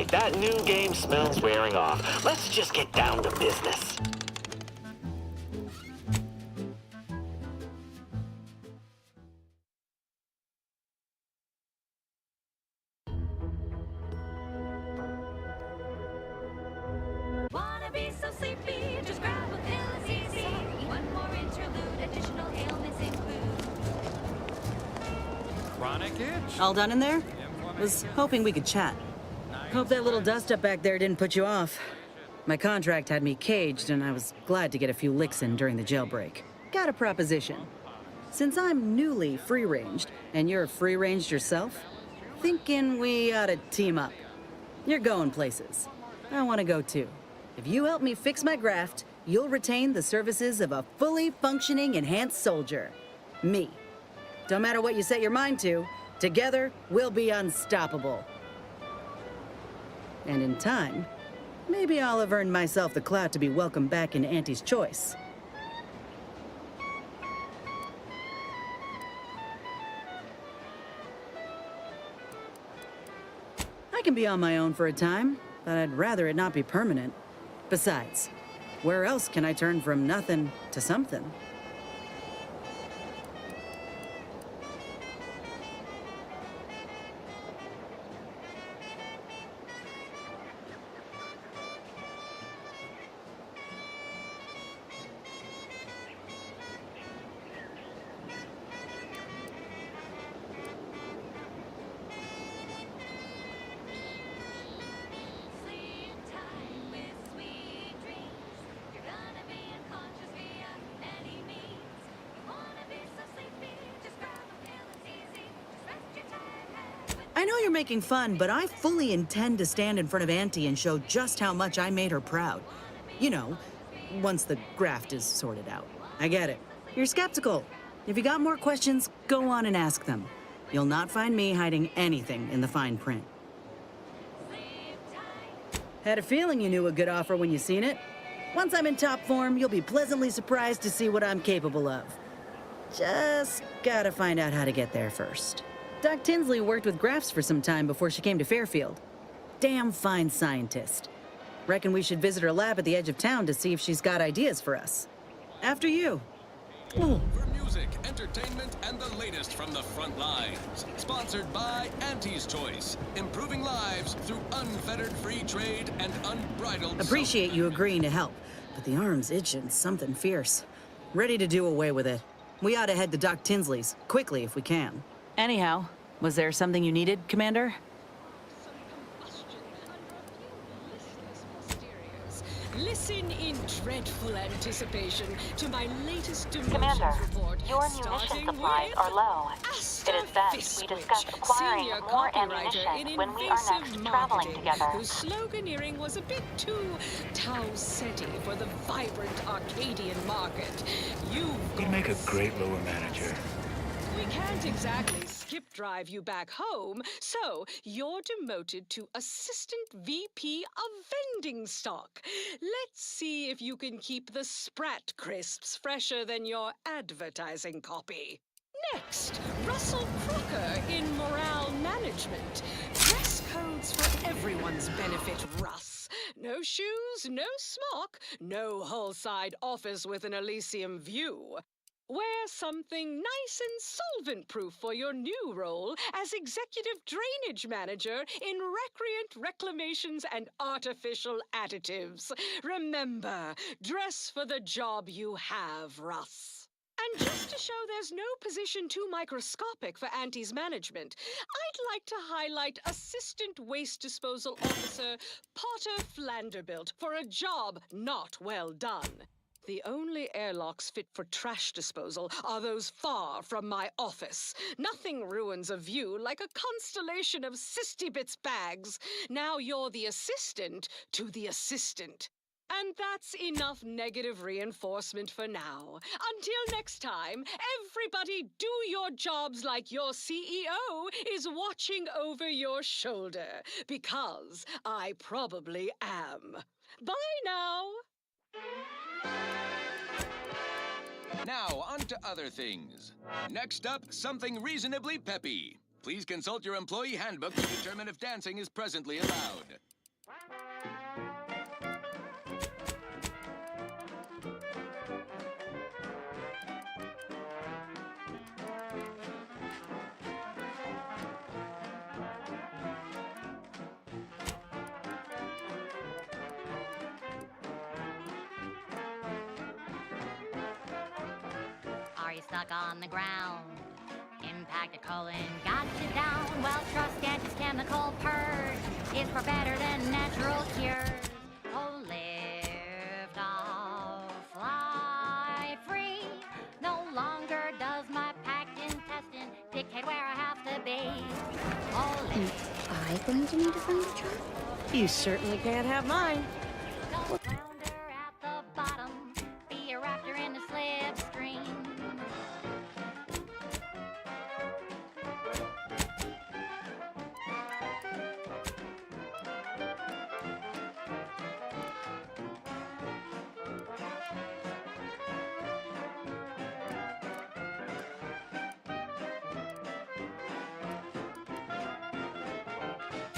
right, that new game smell's wearing off. Let's just get down to business. Wanna be so sleepy, just grab a pill, it's easy. One more interlude, additional ailments include Chronic itch? All done in there? Was hoping we could chat. Hope that little dust up back there didn't put you off. My contract had me caged, and I was glad to get a few licks in during the jailbreak. Got a proposition. Since I'm newly free-ranged, and you're free-ranged yourself, thinking we ought to team up. You're going places. I want to go too. If you help me fix my graft, you'll retain the services of a fully functioning enhanced soldier. Me. Don't matter what you set your mind to, together we'll be unstoppable. And in time, maybe I'll have earned myself the clout to be welcomed back into Auntie's Choice. I can be on my own for a time, but I'd rather it not be permanent. Besides, where else can I turn from nothing to something? sleep time with sweet dreams. You're gonna be unconscious via any means. You wanna be so sleepy, just grab a pill, it's easy. Just rest your tired head with I know you're making fun, but I fully intend to stand in front of Auntie and show just how much I made her proud. You know, once the graft is sorted out. I get it. You're skeptical. If you got more questions, go on and ask them. You'll not find me hiding anything in the fine print. sleep time. Had a feeling you knew a good offer when you seen it. Once I'm in top form, you'll be pleasantly surprised to see what I'm capable of. Just gotta find out how to get there first. Doc Tinsley worked with grafts for some time before she came to Fairfield. Damn fine scientist. Reckon we should visit her lab at the edge of town to see if she's got ideas for us. After you. Ooh. For music, entertainment, and the latest from the front lines. Sponsored by Auntie's Choice. Improving lives through unfettered free trade and unbridled Appreciate you agreeing to help, but the arm's itching something fierce. Ready to do away with it. We ought to head to Doc Tinsley's, quickly if we can. Anyhow, was there something you needed, Commander? Listen in dreadful anticipation to my latest Commander, demotions report. your munition supplies are low. It is best we discuss acquiring more ammunition when we are next traveling together. Whose sloganeering was a bit too Tau-Ceti for the vibrant Arcadian market. You'd make a great lower manager. We can't exactly skip drive you back home, so you're demoted to Assistant VP of Vending Stock. Let's see if you can keep the Sprat crisps fresher than your advertising copy. Next, Russell Crocker in Morale Management. Dress codes for everyone's benefit, Russ. No shoes, no smock, no whole-side office with an Elysium view. Wear something nice and solvent-proof for your new role as Executive Drainage Manager in Recreant Reclamations and Artificial Additives. Remember, dress for the job you have, Russ. And just to show there's no position too microscopic for Auntie's management, I'd like to highlight Assistant Waste Disposal Officer Potter Flanderbilt for a job not well done. The only airlocks fit for trash disposal are those far from my office. Nothing ruins a view like a constellation of Sistybits bags. Now you're the assistant to the assistant. And that's enough negative reinforcement for now. Until next time, everybody do your jobs like your CEO is watching over your shoulder. Because I probably am. Bye now. Now, on to other things. Next up, something reasonably peppy. Please consult your employee handbook to determine if dancing is presently allowed. stuck on the ground. Impact a colon, got you down. Well, trust Auntie's chemical purge is far better than natural cures. Oh, lift off, fly free. No longer does my packed intestine dictate where I have to be. Oh, lift. Am I going to need a thunder truck? You certainly can't have mine. Flounder at the bottom, be a raptor in the slipstream.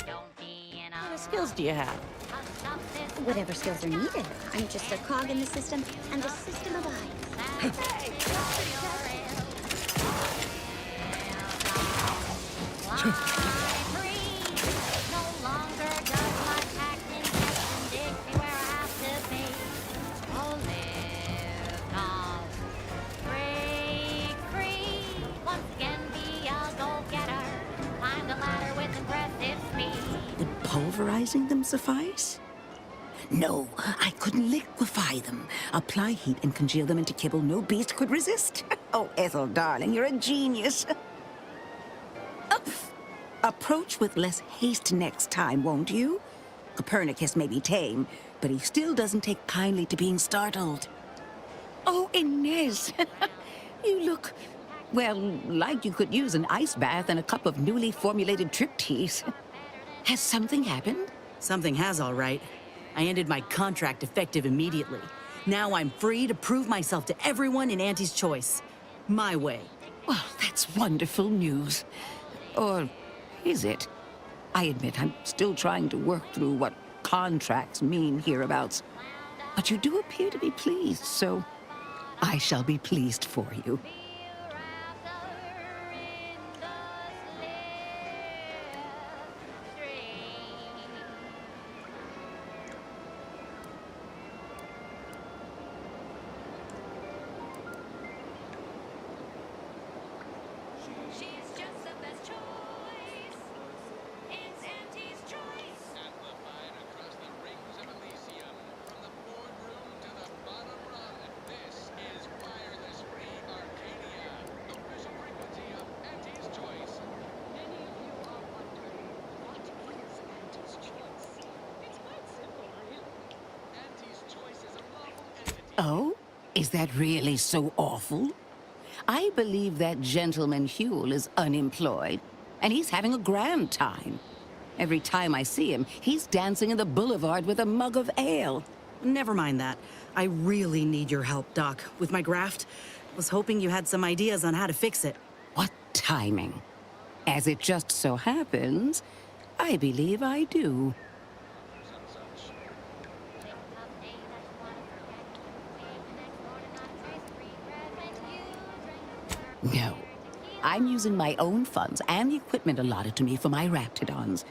Don't be in What a skills do you have? Whatever skills are needed. I'm just a cog in the system, and the system abides. Would pulverizing them suffice? No, I couldn't liquefy them. Apply heat and congeal them into kibble no beast could resist. Oh, Ethel, darling, you're a genius. Oof. Approach with less haste next time, won't you? Copernicus may be tame, but he still doesn't take kindly to being startled. Oh, Inez, you look, well, like you could use an ice bath and a cup of newly formulated triptease. Has something happened? Something has, all right. I ended my contract effective immediately. Now I'm free to prove myself to everyone in Auntie's Choice. My way. Well, that's wonderful news. Or is it? I admit I'm still trying to work through what contracts mean hereabouts. But you do appear to be pleased, so I shall be pleased for you. She's just the best choice. It's Auntie's Choice. Amplified across the rings of Elysium, from the boardroom to the bottom rung. This is wireless free Arcadia, official frequency of Auntie's Choice. Many of you are wondering, what is Auntie's Choice? It's quite simple, really. Auntie's Choice is a lawful entity. Oh? Is that really so awful? I believe that gentleman Huel is unemployed, and he's having a grand time. Every time I see him, he's dancing in the boulevard with a mug of ale. Never mind that. I really need your help, Doc, with my graft. Was hoping you had some ideas on how to fix it. What timing? As it just so happens, I believe I do. No. I'm using my own funds and the equipment allotted to me for my Raptidons.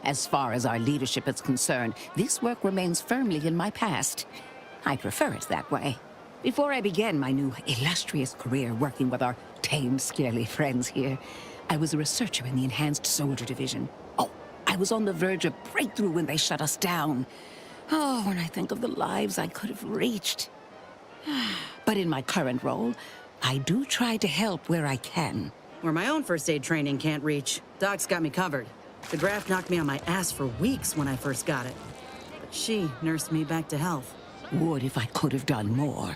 As far as our leadership is concerned, this work remains firmly in my past. I prefer it that way. Before I began my new illustrious career working with our tame, scarily friends here, I was a researcher in the Enhanced Soldier Division. Oh, I was on the verge of breakthrough when they shut us down. Oh, when I think of the lives I could have reached. But in my current role, I do try to help where I can. Where my own first aid training can't reach, Doc's got me covered. The graft knocked me on my ass for weeks when I first got it. But she nursed me back to health. Would if I could have done more.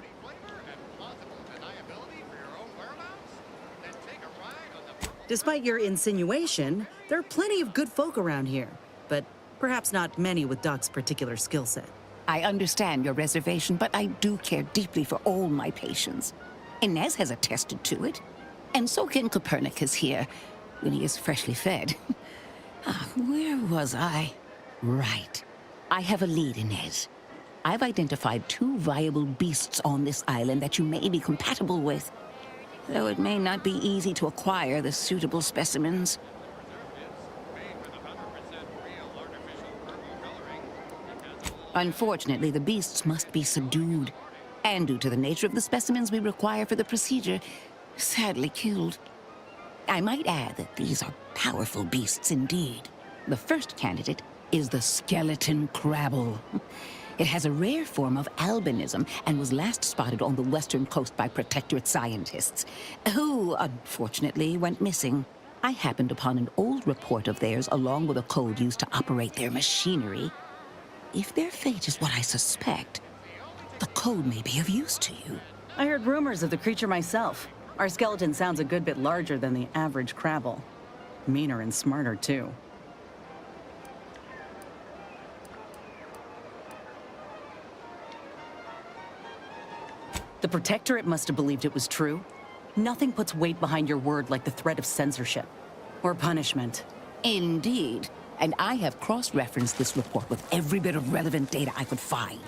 Despite your insinuation, there are plenty of good folk around here. But perhaps not many with Doc's particular skill set. I understand your reservation, but I do care deeply for all my patients. Inez has attested to it. And so can Copernicus here, when he is freshly fed. Where was I? Right. I have a lead, Inez. I've identified 2 viable beasts on this island that you may be compatible with. Though it may not be easy to acquire the suitable specimens. Unfortunately, the beasts must be subdued. And due to the nature of the specimens we require for the procedure, sadly killed. I might add that these are powerful beasts indeed. The first candidate is the skeleton crabble. It has a rare form of albinism and was last spotted on the western coast by Protectorate scientists, who unfortunately went missing. I happened upon an old report of theirs along with a code used to operate their machinery. If their fate is what I suspect, the code may be of use to you. I heard rumors of the creature myself. Our skeleton sounds a good bit larger than the average crabble. Meaner and smarter, too. The Protectorate must have believed it was true. Nothing puts weight behind your word like the threat of censorship. Or punishment. Indeed. And I have cross-referenced this report with every bit of relevant data I could find.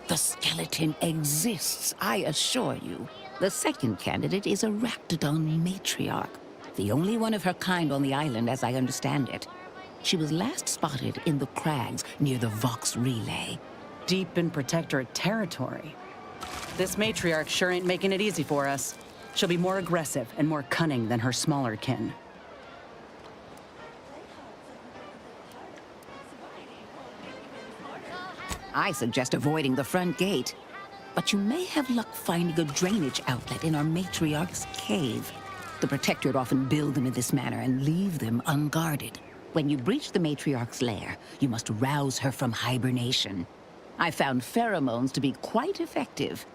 The skeleton exists, I assure you. The second candidate is a Raptidon matriarch, the only one of her kind on the island as I understand it. She was last spotted in the crags near the Vox Relay. Deep in Protectorate territory. This matriarch sure ain't making it easy for us. She'll be more aggressive and more cunning than her smaller kin. I suggest avoiding the front gate. But you may have luck finding a drainage outlet in our matriarch's cave. The Protectorate often build them in this manner and leave them unguarded. When you breach the matriarch's lair, you must rouse her from hibernation. I found pheromones to be quite effective.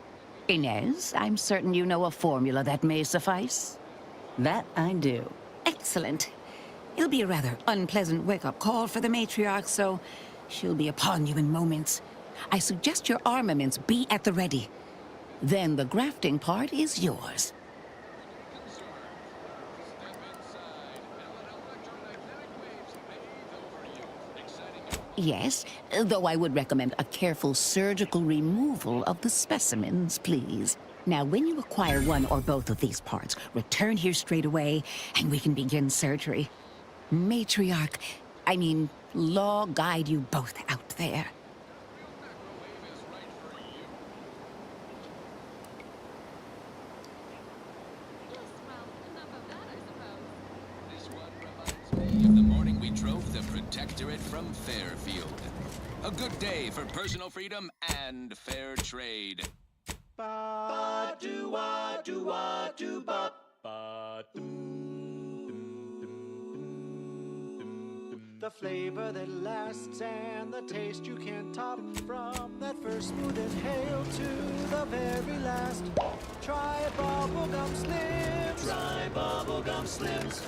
Inez, I'm certain you know a formula that may suffice. That I do. Excellent. It'll be a rather unpleasant wake-up call for the matriarch, so she'll be upon you in moments. I suggest your armaments be at the ready. Then the grafting part is yours. Yes, though I would recommend a careful surgical removal of the specimens, please. Now, when you acquire one or both of these parts, return here straight away, and we can begin surgery. Law guide you both out there. Of the morning we drove the Protectorate from Fairfield. A good day for personal freedom and fair trade. The flavor that lasts and the taste you can't top. From that first smooth inhale to the very last. Try bubblegum slims. Try bubblegum slims.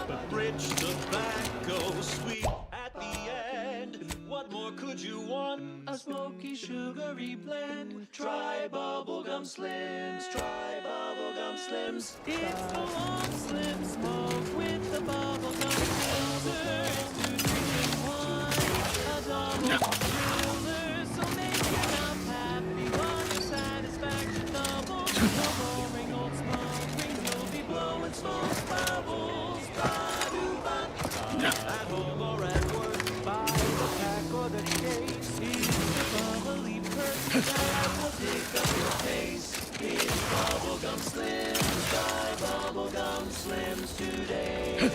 The rich tobacco sweet at the end. What more could you want? A smoky, sugary blend. Try bubblegum slims. Try bubblegum slims. It's the long slim smoke with the bubblegum filter. At home or at work, buy the pack or the case. He's the bubbly perk that will pick up your pace. It's bubblegum slims, buy bubblegum slims today.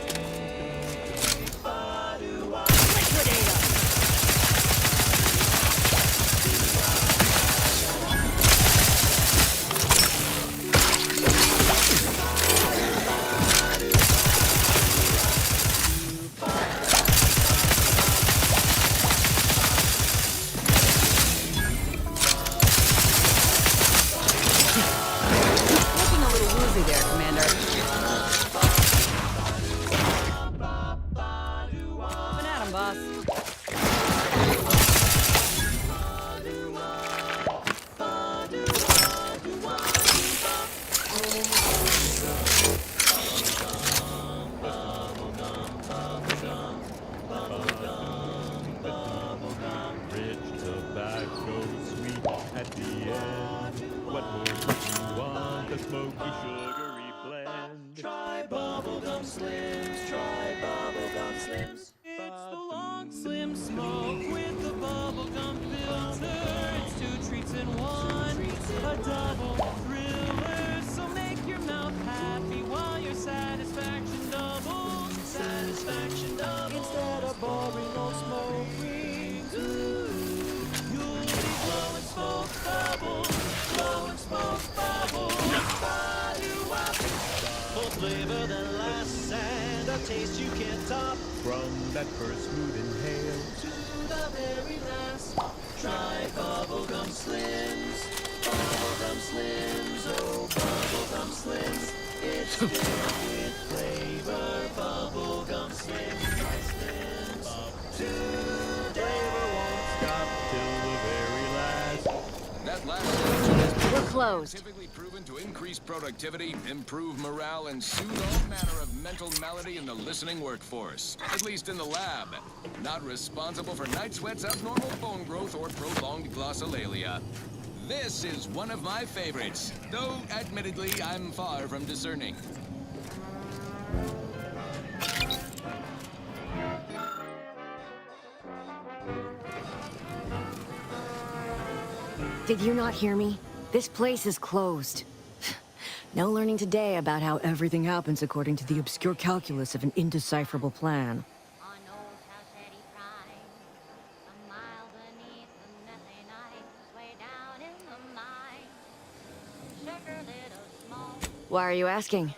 flavor that lasts and a taste you can't top. From that first smooth inhale To the very last. Try bubblegum slims. Bubblegum slims. Oh, bubblegum slims. It's filled with flavor. Bubblegum slims. Try slims. Today won't stop till the very last. That last solution has been We're closed. scientifically proven to increase productivity, improve morale, and soothe all manner of mental malady in the listening workforce. At least in the lab. Not responsible for night sweats, abnormal bone growth, or prolonged glossolalia. This is one of my favorites, though admittedly I'm far from discerning. Did you not hear me? This place is closed. No learning today about how everything happens according to the obscure calculus of an indecipherable plan. On old City Prime, a mile beneath the methane ice, way down in the mine. Sugar little small, Why are you asking?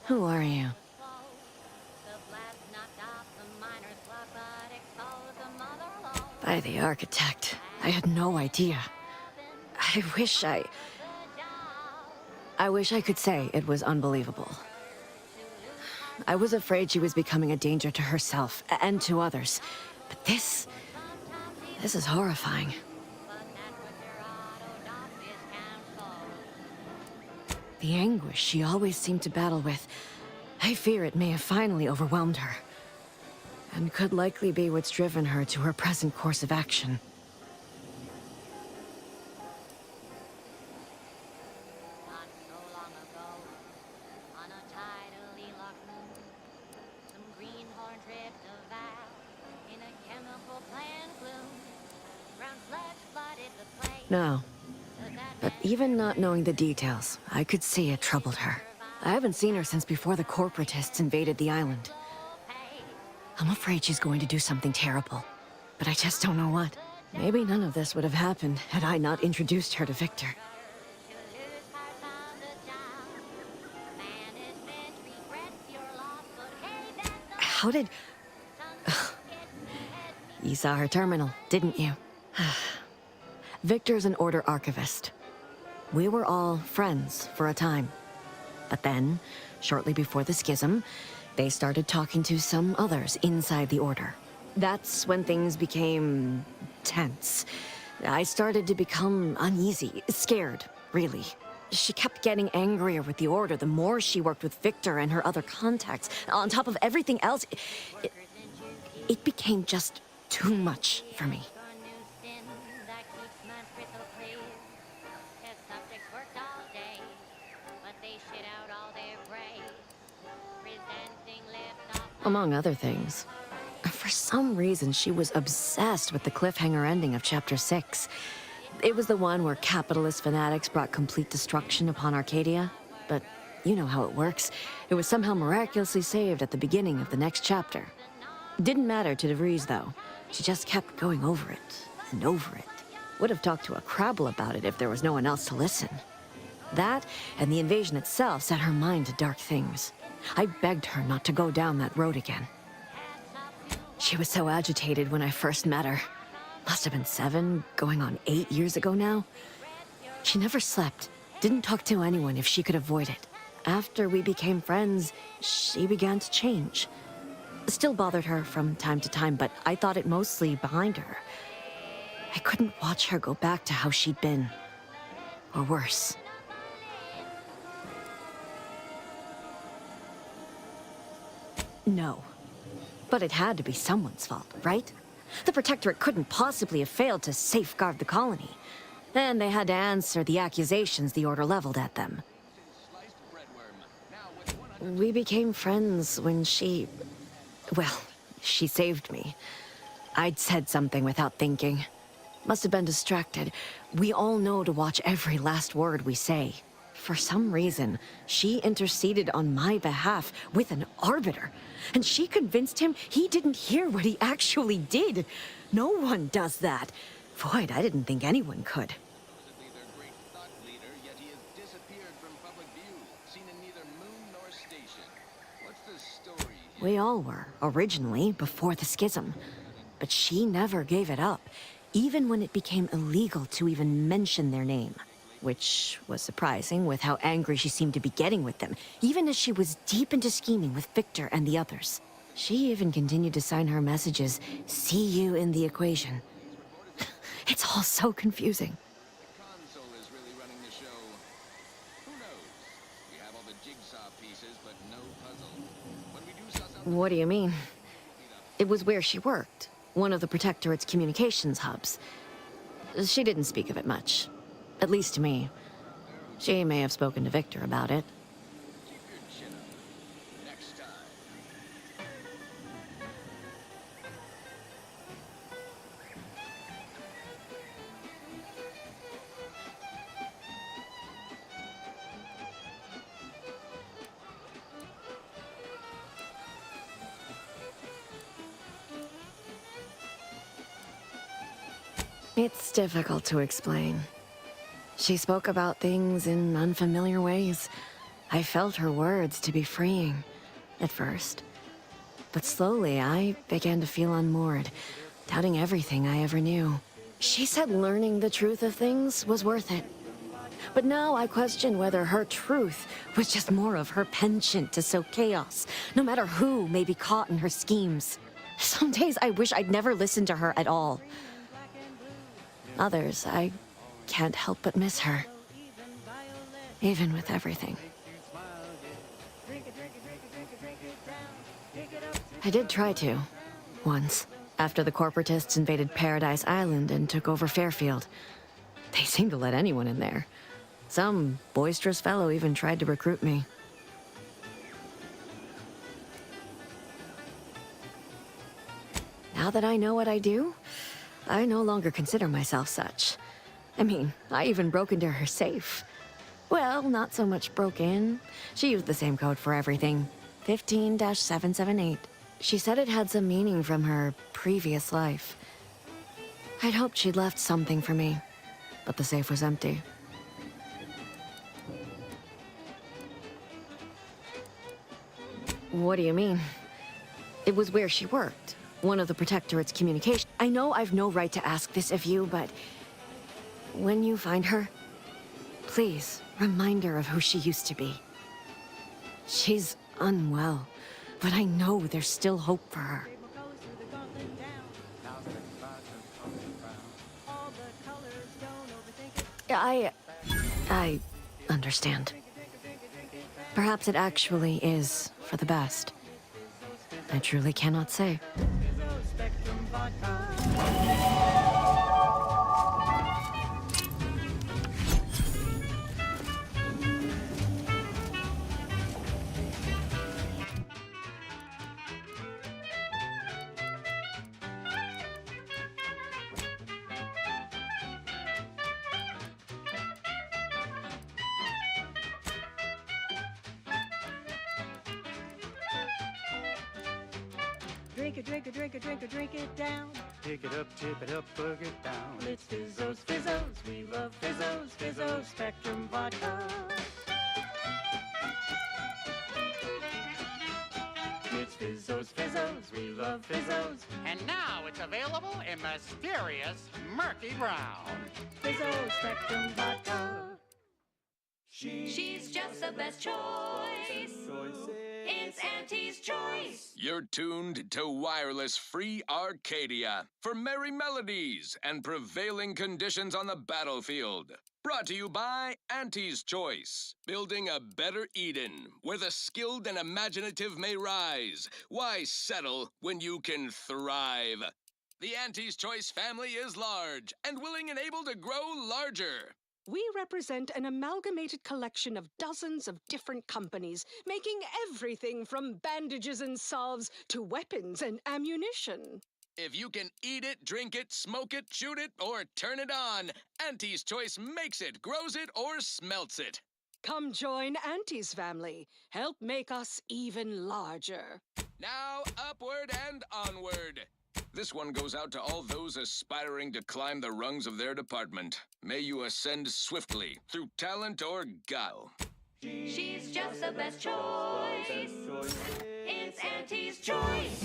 Who are you? the blast knocked off the miner's clock, but exposed the mother lode. By the architect. I had no idea. I wish I could say it was unbelievable. I was afraid she was becoming a danger to herself and to others. But this is horrifying. The anguish she always seemed to battle with, I fear it may have finally overwhelmed her. And could likely be what's driven her to her present course of action. Not so long ago, on a tidally locked moon, some greenhorn tripped a vow in a chemical plant gloom. Brown sludge flooded the place. No. But even not knowing the details, I could see it troubled her. I haven't seen her since before the corporatists invaded the island. I'm afraid she's going to do something terrible. But I just don't know what. Maybe none of this would have happened had I not introduced her to Victor. How did... You saw her terminal, didn't you? Victor's an Order archivist. We were all friends for a time. But then, shortly before the schism, they started talking to some others inside the Order. That's when things became tense. I started to become uneasy, scared, really. She kept getting angrier with the Order the more she worked with Victor and her other contacts. On top of everything else, it became just too much for me. Among other things. For some reason, she was obsessed with the cliffhanger ending of Chapter 6. It was the one where capitalist fanatics brought complete destruction upon Arcadia. But you know how it works. It was somehow miraculously saved at the beginning of the next chapter. Didn't matter to DeVries, though. She just kept going over it and over it. Would have talked to a Crabble about it if there was no one else to listen. That and the invasion itself set her mind to dark things. I begged her not to go down that road again. She was so agitated when I first met her. Must have been 7, going on 8 years ago now. She never slept, didn't talk to anyone if she could avoid it. After we became friends, she began to change. Still bothered her from time to time, but I thought it mostly behind her. I couldn't watch her go back to how she'd been. Or worse. No. But it had to be someone's fault, right? The Protectorate couldn't possibly have failed to safeguard the colony. And they had to answer the accusations the Order leveled at them. We became friends when she... Well, she saved me. I'd said something without thinking. Must have been distracted. We all know to watch every last word we say. For some reason, she interceded on my behalf with an arbiter. And she convinced him he didn't hear what he actually did. No one does that. Void, I didn't think anyone could. Supposedly their great thought leader, yet he has disappeared from public view, seen in neither moon nor station. We all were, originally, before the schism. But she never gave it up, even when it became illegal to even mention their name. Which was surprising with how angry she seemed to be getting with them, even as she was deep into scheming with Victor and the others. She even continued to sign her messages, "See you in the equation." It's all so confusing. Console is really running the show. Who knows? We have all the jigsaw pieces, but no puzzle. When we do suss out What do you mean? It was where she worked, one of the Protectorate's communications hubs. She didn't speak of it much. At least to me. She may have spoken to Victor about it. keep your chin up. Next time. It's difficult to explain. She spoke about things in unfamiliar ways. I felt her words to be freeing, at first. But slowly, I began to feel unmoored, doubting everything I ever knew. She said learning the truth of things was worth it. But now I question whether her truth was just more of her penchant to sow chaos, no matter who may be caught in her schemes. Some days I wish I'd never listened to her at all. Others, I can't help but miss her. Even with everything. I did try to, once, after the corporatists invaded Paradise Island and took over Fairfield. They seemed to let anyone in there. Some boisterous fellow even tried to recruit me. Now that I know what I do, I no longer consider myself such. I mean, I even broke into her safe. Well, not so much broke in. She used the same code for everything. 15-778. She said it had some meaning from her previous life. I'd hoped she'd left something for me, but the safe was empty. What do you mean? It was where she worked, one of the Protectorate's communication. I know I've no right to ask this of you, but when you find her, please remind her of who she used to be. She's unwell, but I know there's still hope for her. I understand. Perhaps it actually is for the best. I truly cannot say. Drink it, drink it, drink it, drink it, drink it down. Pick it up, tip it up, bug it down. It's Fizzos, Fizzos, we love Fizzos, Fizzos, Spectrum Vodka. It's Fizzos, Fizzos, we love Fizzos. And now it's available in mysterious murky brown. Fizzos, Spectrum Vodka. She's just the best choice. It's Auntie's choice. You're tuned to Wireless Free Arcadia for merry melodies and prevailing conditions on the battlefield. Brought to you by Auntie's Choice. Building a better Eden, where the skilled and imaginative may rise. Why settle when you can thrive? The Auntie's Choice family is large and willing and able to grow larger. We represent an amalgamated collection of dozens of different companies, making everything from bandages and salves to weapons and ammunition. If you can eat it, drink it, smoke it, shoot it, or turn it on, Auntie's Choice makes it, grows it, or smelts it. Come join Auntie's family. Help make us even larger. Now, upward and onward. This one goes out to all those aspiring to climb the rungs of their department. May you ascend swiftly through talent or guile. She's just the best choice. It's Auntie's choice.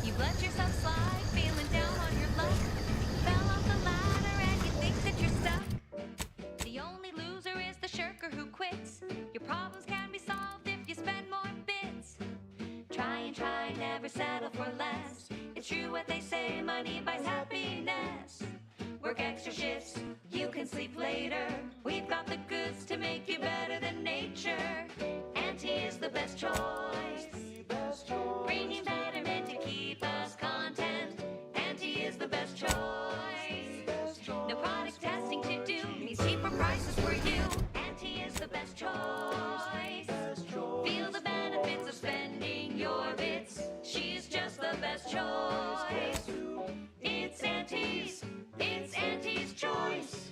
You've let yourself slide, feeling down on your luck. Fell off the ladder and you think that you're stuck. The only loser is the shirker who quits. Your problems can be solved if you spend more bits. Try and try, never settle for less. It's true what they say, money buys happiness. Work extra shifts, you can sleep later. We've got the goods to make you better than nature. Auntie is the best choice. Bringing betterment to keep us content. Auntie is the best choice. No product testing to do means cheaper prices for you. Auntie is the best choice. Feel the benefits of spending your bits. She's just the best choice. It's Auntie's choice.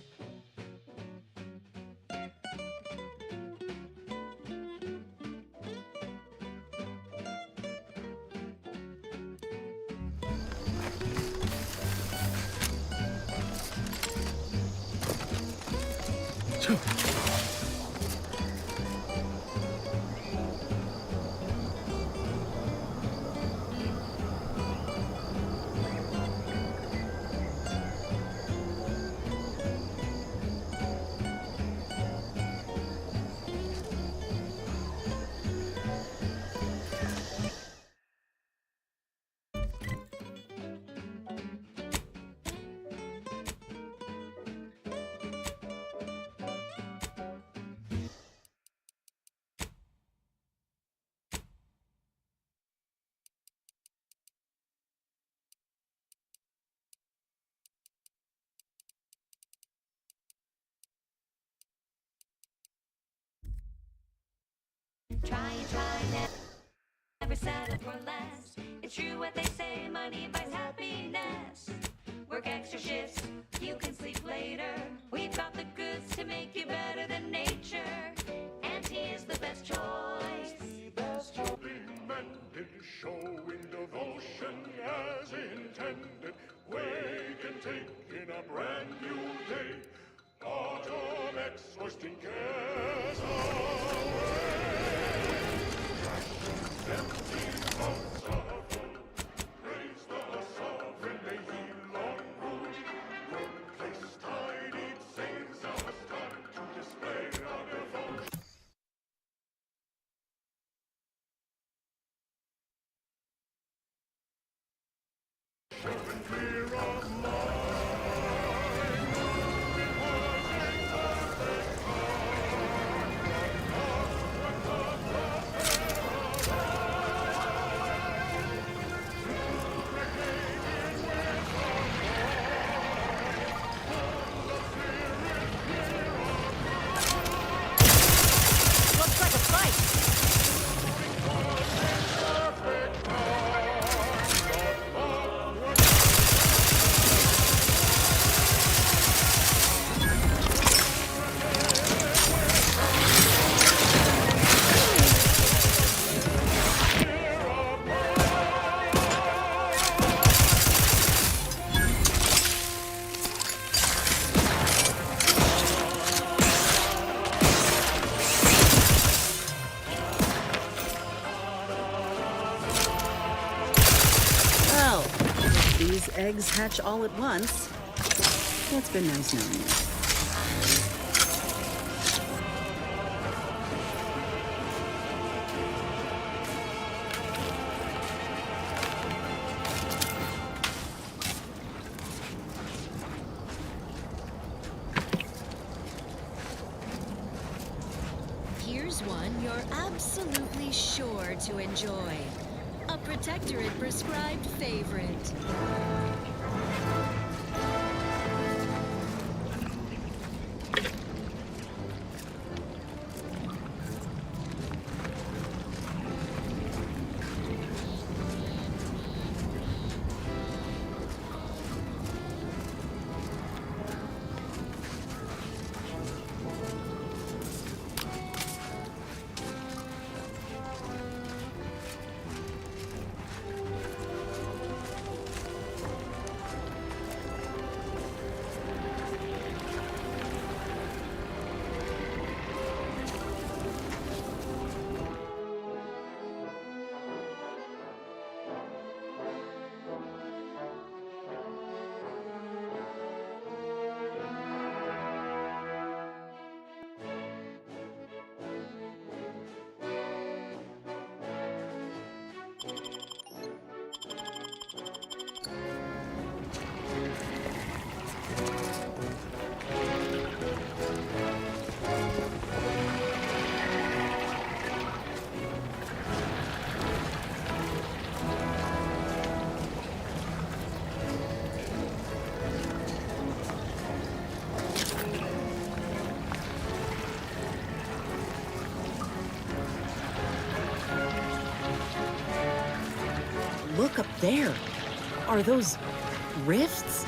Try and try, never settle for less. It's true what they say, money buys happiness. Work extra shifts, you can sleep later. We've got the goods to make you better than nature. Auntie is the best choice. Mended, showing devotion as intended. Wake and take in a brand new day. Autumn X hoisting cares away. Empty thoughts are full. Praise the sovereign, may he long rule. Workplace tidied, saves us time to display our devotion. Clear of mind, moving was a perfect Looks like a fight. Well, if these eggs hatch all at once. It's been nice knowing you. Here's one you're absolutely sure to enjoy. A Protectorate prescribed favorite. Look up there. Are those rifts?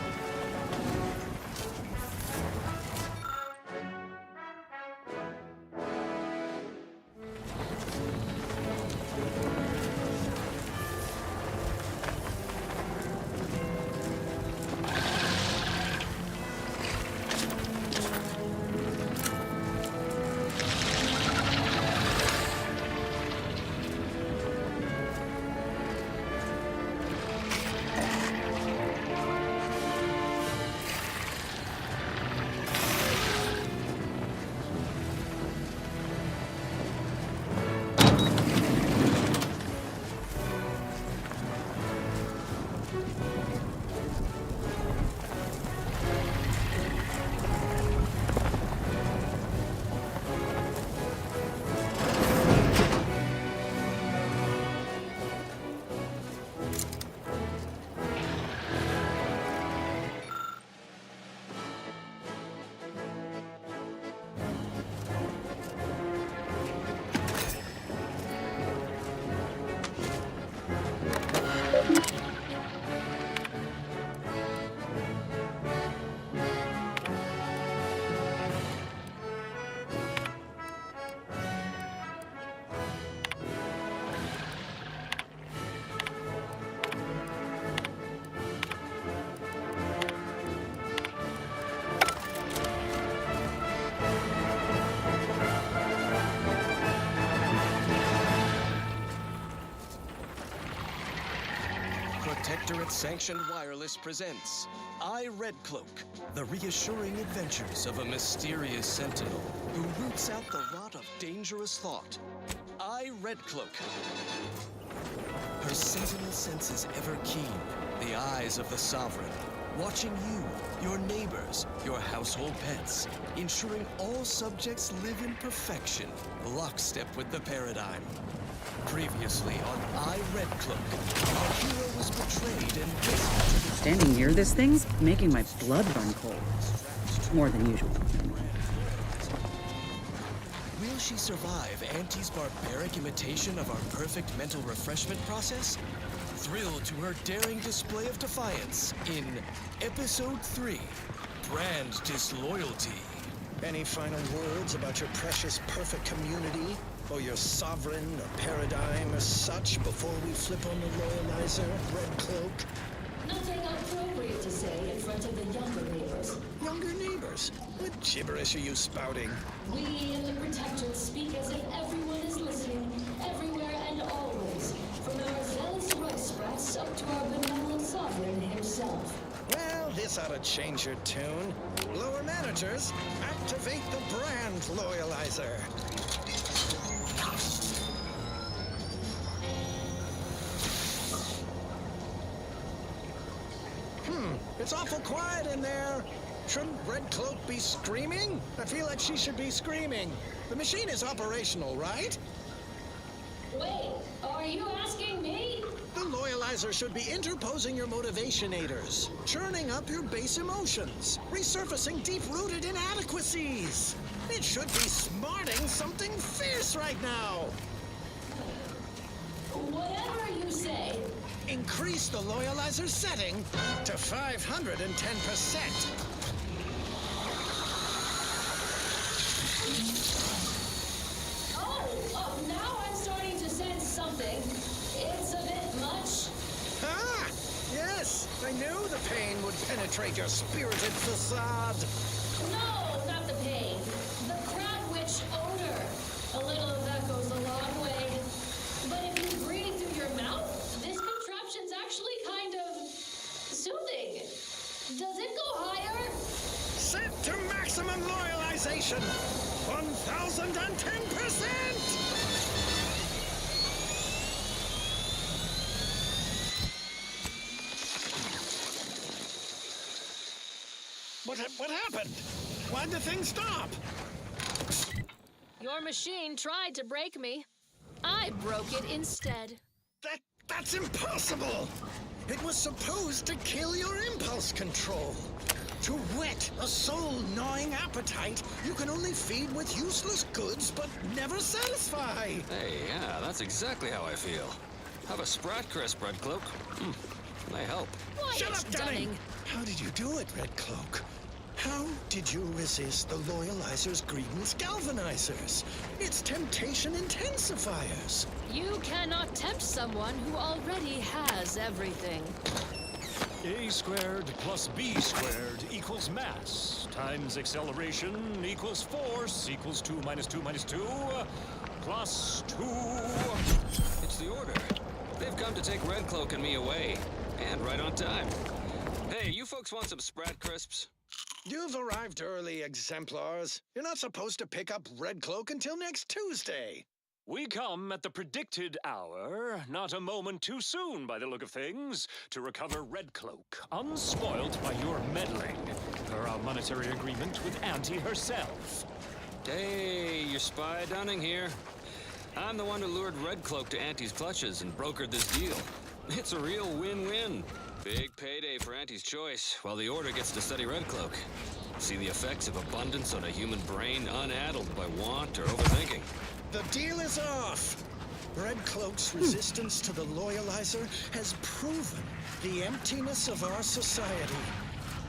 Protectorate Sanctioned Wireless presents I, Red Cloak, the reassuring adventures of a mysterious sentinel who roots out the rot of dangerous thought. I, Red Cloak. Her sentinel senses ever keen, the eyes of the sovereign, watching you, your neighbors, your household pets, ensuring all subjects live in perfection, lockstep with the paradigm. Previously on I, Red Cloak, our hero was betrayed and destined. Standing near this thing's making my blood run cold. More than usual. Will she survive Auntie's barbaric imitation of our perfect mental refreshment process? Thrilled to her daring display of defiance in Episode 3, Brand Disloyalty. Any final words about your precious perfect community? Or your sovereign or paradigm or such before we flip on the loyalizer, Red Cloak? Nothing appropriate to say in front of the younger neighbors. Younger neighbors? What gibberish are you spouting? We in the Protectorate speak as if everyone is listening, everywhere and always. From our zealous rice brats up to our benevolent sovereign himself. Well, this ought to change your tune. Lower managers, activate the brand loyalizer. It's awful quiet in there. Shouldn't Red Cloak be screaming? I feel like she should be screaming. The machine is operational, right? Wait, are you asking me? The loyalizer should be interposing your motivationators, churning up your base emotions, resurfacing deep-rooted inadequacies. It should be smarting something fierce right now. Whatever you say. Increase the loyalizer setting to 510%. Oh, now I'm starting to sense something. It's a bit much. Ah, yes, I knew the pain would penetrate your spirited facade. No, not the pain. The crab witch odor. A little of that goes a long way. But if you breathe through your mouth, this contraption's actually kind of soothing. Does it go higher? Set to maximum loyalization. 1010%! What happened? Why'd the thing stop? Your machine tried to break me. I broke it instead. That's impossible! It was supposed to kill your impulse control. To whet a soul-gnawing appetite, you can only feed with useless goods but never satisfy. Hey, yeah, that's exactly how I feel. Have a Sprat Crisp, Red Cloak. They help. Shut up, Dunning! How did you do it, Red Cloak? How did you resist the Loyalizer's Greedence Galvanizers? Its temptation intensifiers. You cannot tempt someone who already has everything. A squared plus B squared equals mass times acceleration equals force equals 2 minus 2 minus 2 plus 2. It's the Order. They've come to take Red Cloak and me away. And right on time. Hey, you folks want some Sprat Crisps? You've arrived early, exemplars. You're not supposed to pick up Red Cloak until next Tuesday. We come at the predicted hour, not a moment too soon by the look of things, to recover Red Cloak, unspoilt by your meddling, per our monetary agreement with Auntie herself. Hey, your spy Dunning here. I'm the one who lured Red Cloak to Auntie's clutches and brokered this deal. It's a real win-win. Big payday for Auntie's choice, while the Order gets to study Red Cloak. See the effects of abundance on a human brain unaddled by want or overthinking. The deal is off! Red Cloak's resistance to the Loyalizer has proven the emptiness of our society.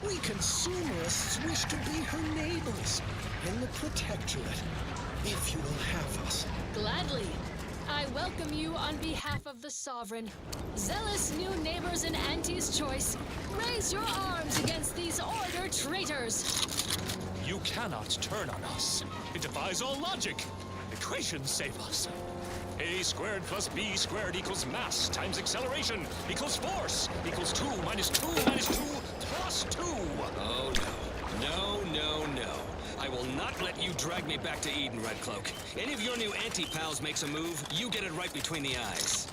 We consumerists wish to be her neighbors in the Protectorate, if you will have us. Gladly. I welcome you on behalf of the Sovereign. Zealous new neighbors in Auntie's choice, raise your arms against these Order traitors. You cannot turn on us. It defies all logic. Equations save us. A squared plus B squared equals mass times acceleration equals force equals 2 minus 2 minus 2 plus 2. Oh, no. No. I will not let you drag me back to Eden, Red Cloak. Any of your new anti-pals makes a move, you get it right between the eyes.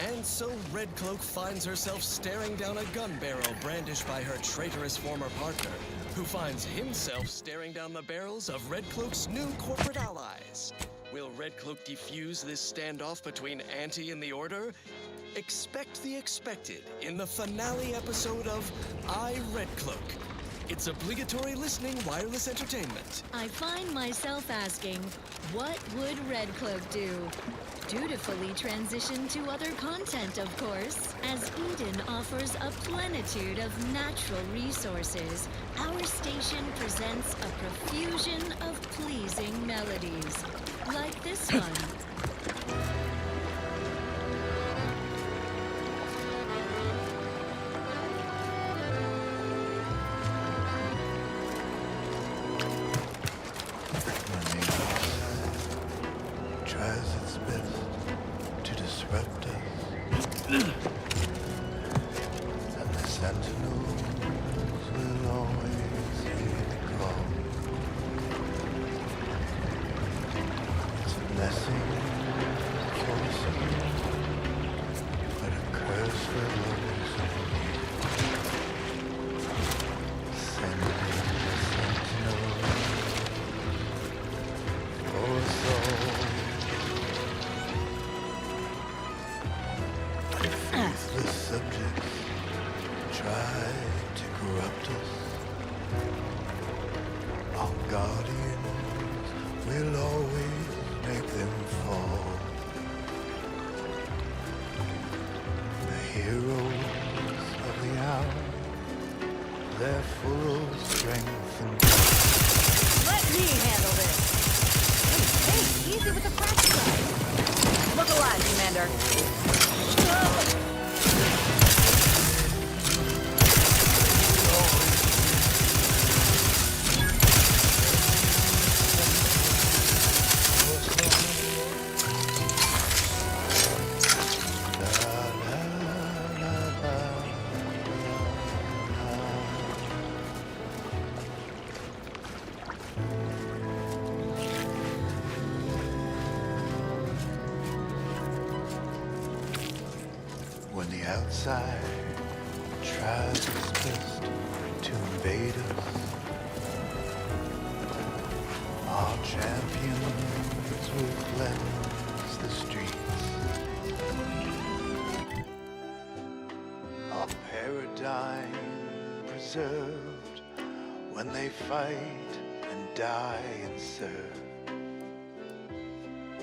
And so Red Cloak finds herself staring down a gun barrel brandished by her traitorous former partner, who finds himself staring down the barrels of Red Cloak's new corporate allies. Will Red Cloak defuse this standoff between Auntie and the Order? Expect the expected in the finale episode of I, Red Cloak. It's obligatory listening wireless entertainment. I find myself asking, what would Red Cloak do? Dutifully transition to other content, of course. As Eden offers a plenitude of natural resources, our station presents a profusion of pleasing melodies, like this one. Tries its best to disrupt us, and the sentinels will always hear the call. It's a blessing for some, but a curse for those who need. Sending the sentinels for souls. The subjects try to corrupt us. Our guardians will always make them fall. The heroes of the hour, they're full of strength and power. Let me handle this. Hey, easy with the fracture. Look alive, Commander. When the outside tries its best to invade us, our champions will cleanse the streets. Our paradigm preserved when they fight and die and serve.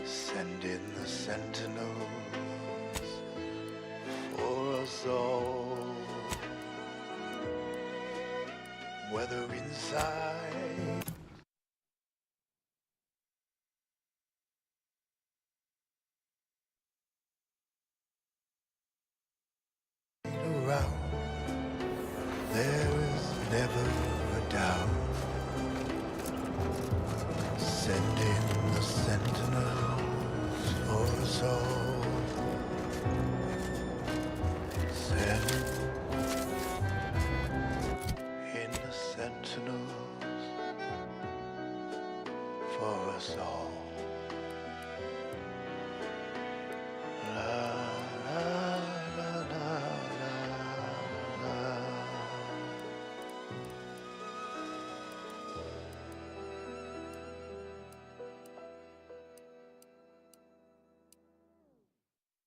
Send in the sentinels soul. Whether inside around, there is never a doubt. Send in the sentinels for us all. Send in the sentinels for us all. La la la la la la.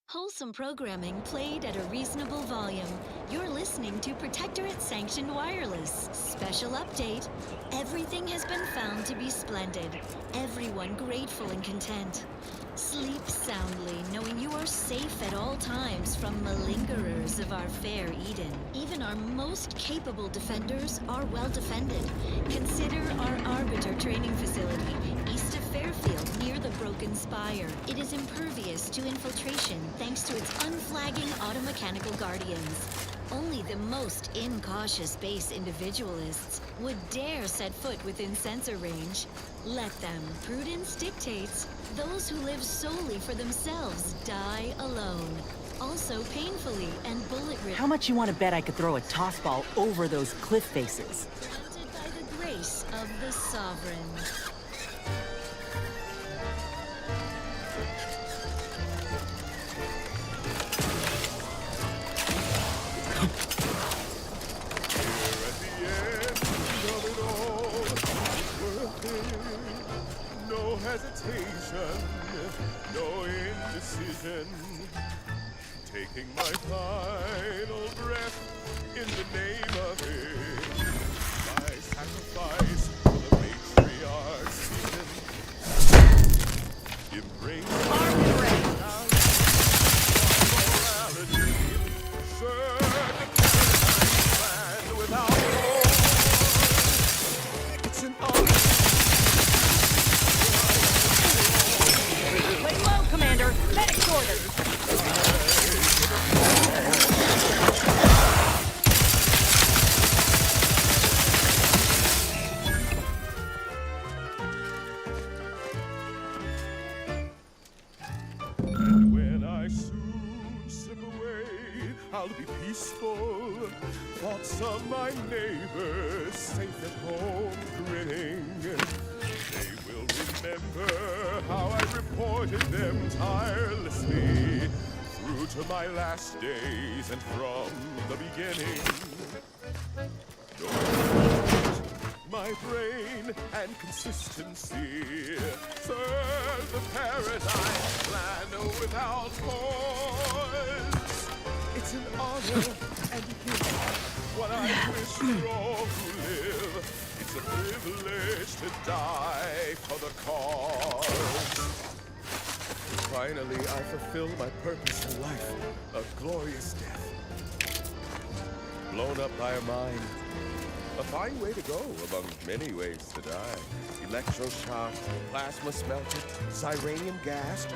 Wholesome programming played at a reasonable volume. You're listening to Protectorate Sanctioned Wireless. Special update. Everything has been found to be splendid. Everyone grateful and content. Sleep soundly, knowing you are safe at all times from malingerers of our fair Eden. Even our most capable defenders are well defended. Consider our Arbiter training facility, east of Fairfield, near the Broken Spire. It is impervious to infiltration thanks to its unflagging automechanical guardians. Only the most incautious base individualists would dare set foot within sensor range. Let them. Prudence dictates. Those who live solely for themselves die alone. Also painfully and bullet-ridden. How much you want to bet I could throw a toss ball over those cliff faces? Granted by the grace of the Sovereign. No hesitation, no indecision. Taking my final breath in the name of it. My sacrifice for the matriarch's vision. Embrace morality. Serve the plan without war. It's an honor. Lay low, Commander. Medic orders. And when I soon slip away, I'll be peaceful. Thoughts of my neighbors safe at home grinning. They will remember how I reported them tirelessly through to my last days and from the beginning. My brain and consistency serve the paradigm plan without pause. It's an honor and a gift, what I wish for all who live. It's a privilege to die for the cause. Finally, I fulfill my purpose in life, a glorious death. Blown up by a mine. A fine way to go among many ways to die. Electroshocked, plasma smelted, Cyranium gassed,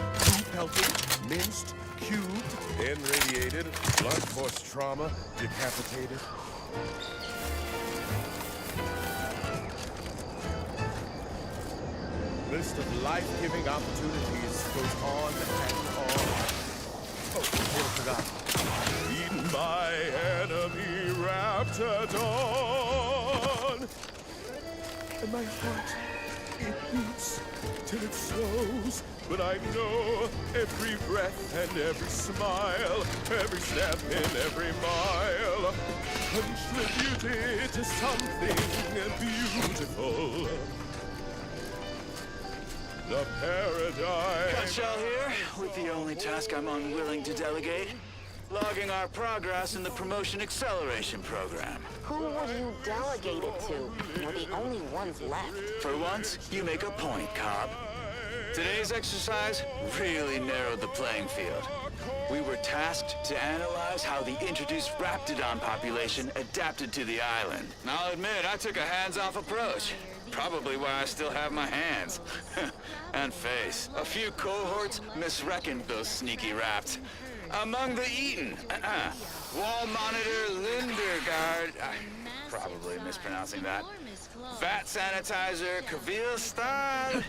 pelted, minced, cubed, irradiated, blunt force trauma, decapitated. List of life-giving opportunities goes on and on. Oh, nearly forgot. Eaten by enemy raptidon. And my heart, it beats till it slows. But I know every breath and every smile, every step in every mile, contributed to something beautiful. The paradigm. Gutshell here, with the only task I'm unwilling to delegate. Logging our progress in the Promotion Acceleration Program. Who would you delegate it to? We're the only ones left. For once, you make a point, Cobb. Today's exercise really narrowed the playing field. We were tasked to analyze how the introduced Raptidon population adapted to the island. I'll admit, I took a hands-off approach. Probably why I still have my hands. And face. A few cohorts misreckoned those sneaky raps. Among the Eaton, Wall Monitor Lindergaard, probably mispronouncing that. Vat Sanitizer Kavilstad,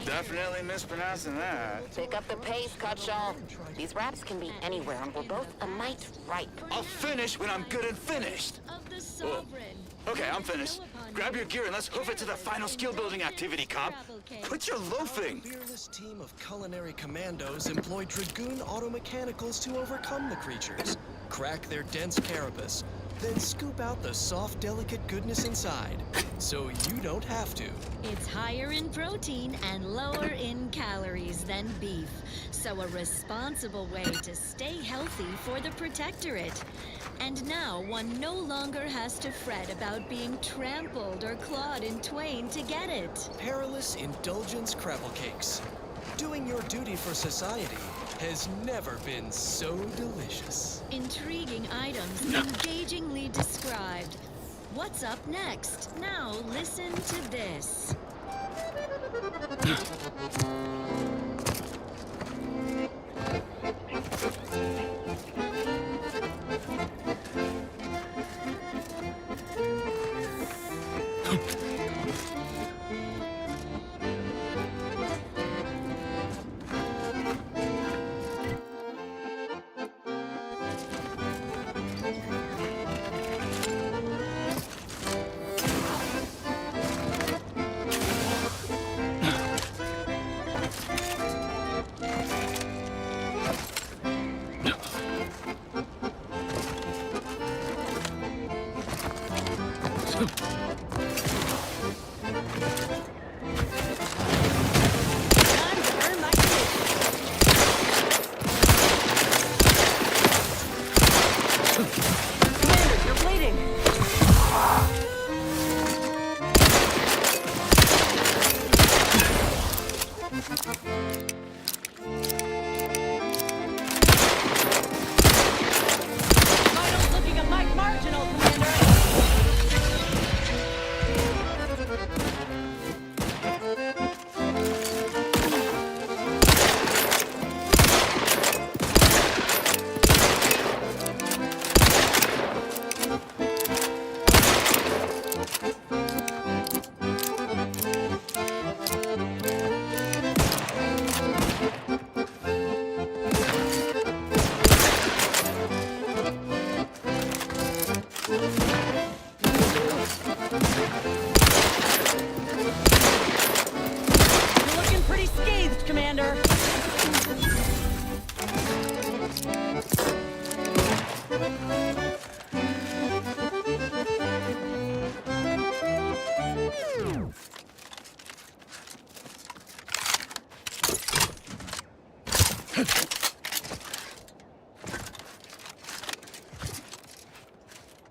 definitely mispronouncing that. Pick up the pace, Cutshall. These raps can be anywhere, and we're both a mite ripe. I'll finish when I'm good and finished. Whoa. Okay, I'm finished. Grab your gear and let's hoof it to the final skill-building activity, Cop. Quit your loafing. A fearless team of culinary commandos employ Dragoon automechanicals to overcome the creatures, crack their dense carapace, then scoop out the soft, delicate goodness inside, so you don't have to. It's higher in protein and lower in calories than beef, so a responsible way to stay healthy for the Protectorate. And now one no longer has to fret about being trampled or clawed in twain to get it. Perilous indulgence crabble cakes. Doing your duty for society has never been so delicious. Intriguing items engagingly described. What's up next? Now listen to this.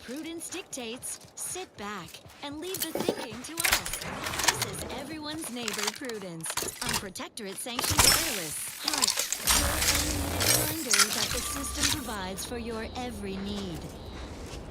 Prudence dictates, sit back and leave the thinking to us. This is everyone's neighbor Prudence on Protectorate Sanctioned Wireless. Hark, your unlimited reminder that the system provides for your every need.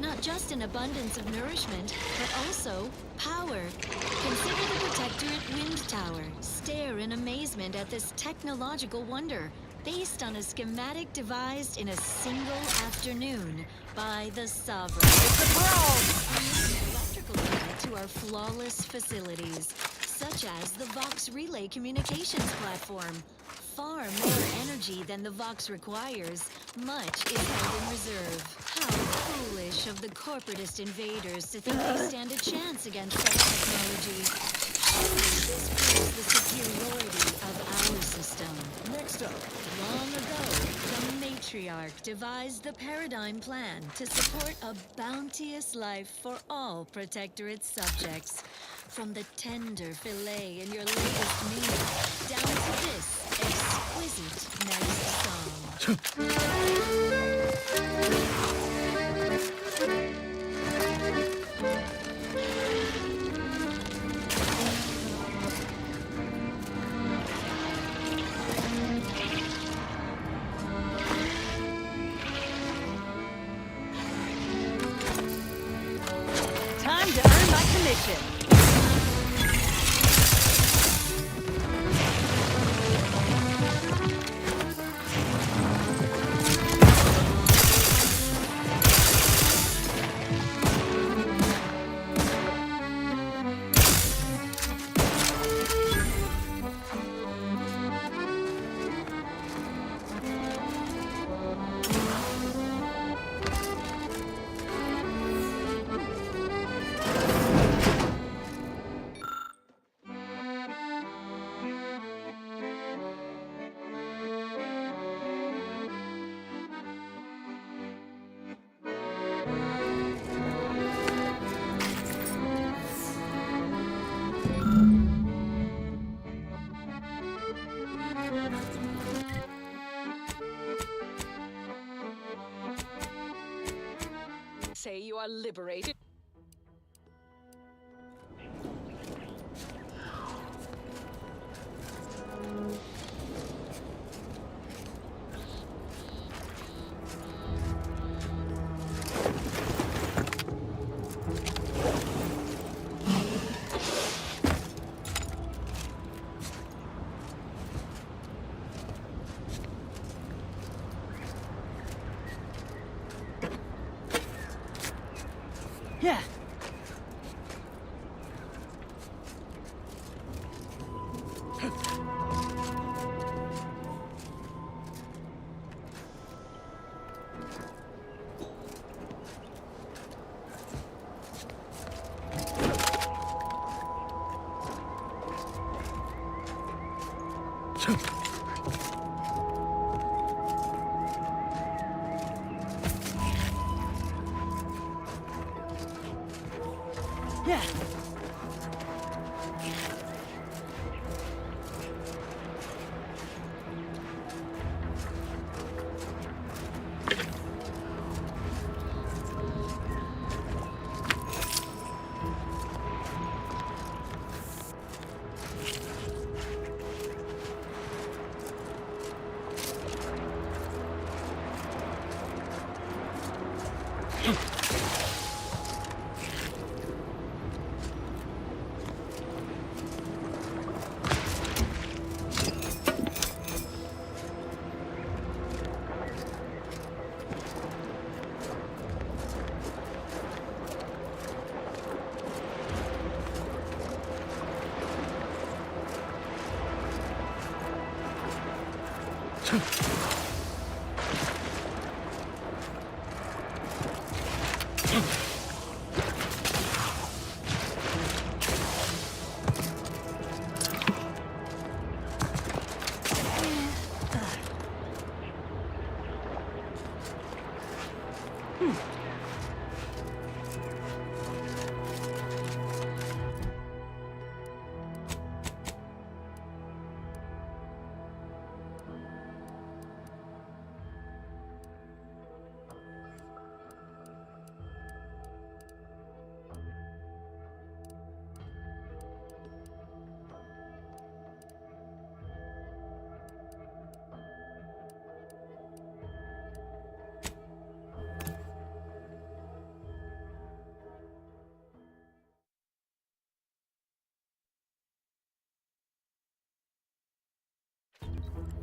Not just an abundance of nourishment, but also power. Consider the Protectorate Wind Tower. Stare in amazement at this technological wonder, based on a schematic devised in a single afternoon by the Sovereign. It's a brawl! Electrical guide to our flawless facilities, such as the Vox Relay Communications Platform. Far more energy than the Vox requires, much is held in reserve. How foolish of the corporatist invaders to think they stand a chance against such technology. This proves the superiority of our system. Next up. Long ago, the Matriarch devised the Paradigm Plan to support a bounteous life for all Protectorate subjects. From the tender fillet in your latest meal, down to this exquisite next song. Time to earn my commission. Say you are liberated. Yeah. Yeah.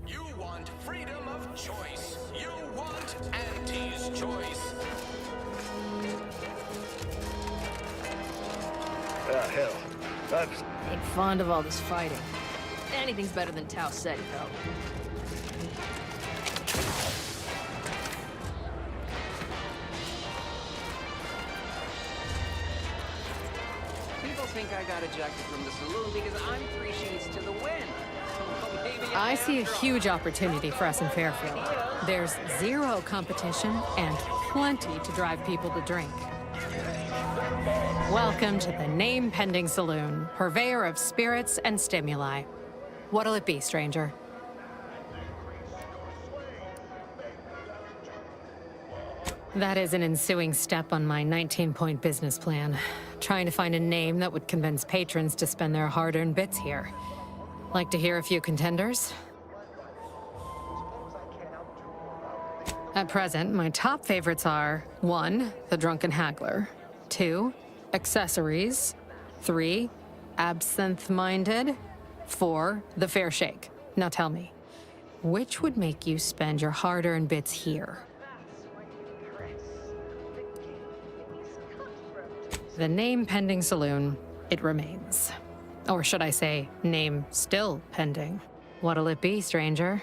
You want freedom of choice. You want Auntie's choice. Ah, hell. Ain't fond of all this fighting. Anything's better than Tau Ceti, though. People think I got ejected from the saloon because I'm 3 sheets to the wind. So maybe I see a huge opportunity for us in Fairfield. There's zero competition and plenty to drive people to drink. Welcome to the Name Pending Saloon, purveyor of spirits and stimuli. What'll it be, stranger? That is an ensuing step on my 19-point business plan. Trying to find a name that would convince patrons to spend their hard-earned bits here. Like to hear a few contenders? At present, my top favorites are 1, the Drunken Haggler, 2, accessories. 3, absinthe-minded. 4, the fair shake. Now tell me, which would make you spend your hard-earned bits here? The name pending saloon, it remains. Or should I say, name still pending. What'll it be, stranger?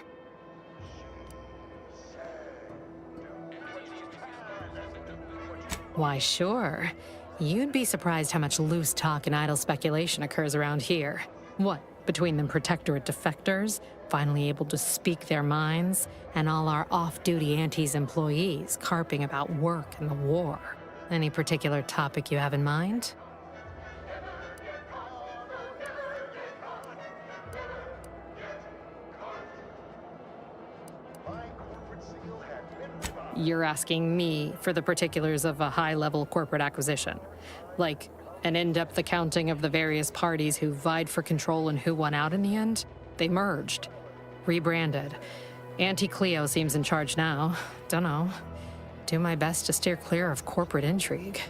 Why, sure. You'd be surprised how much loose talk and idle speculation occurs around here. What, between them Protectorate defectors, finally able to speak their minds, and all our off-duty Antes employees carping about work and the war. Any particular topic you have in mind? You're asking me for the particulars of a high-level corporate acquisition. Like an in-depth accounting of the various parties who vied for control and who won out in the end? They merged. Rebranded. Auntie Cleo seems in charge now. Dunno. Do my best to steer clear of corporate intrigue.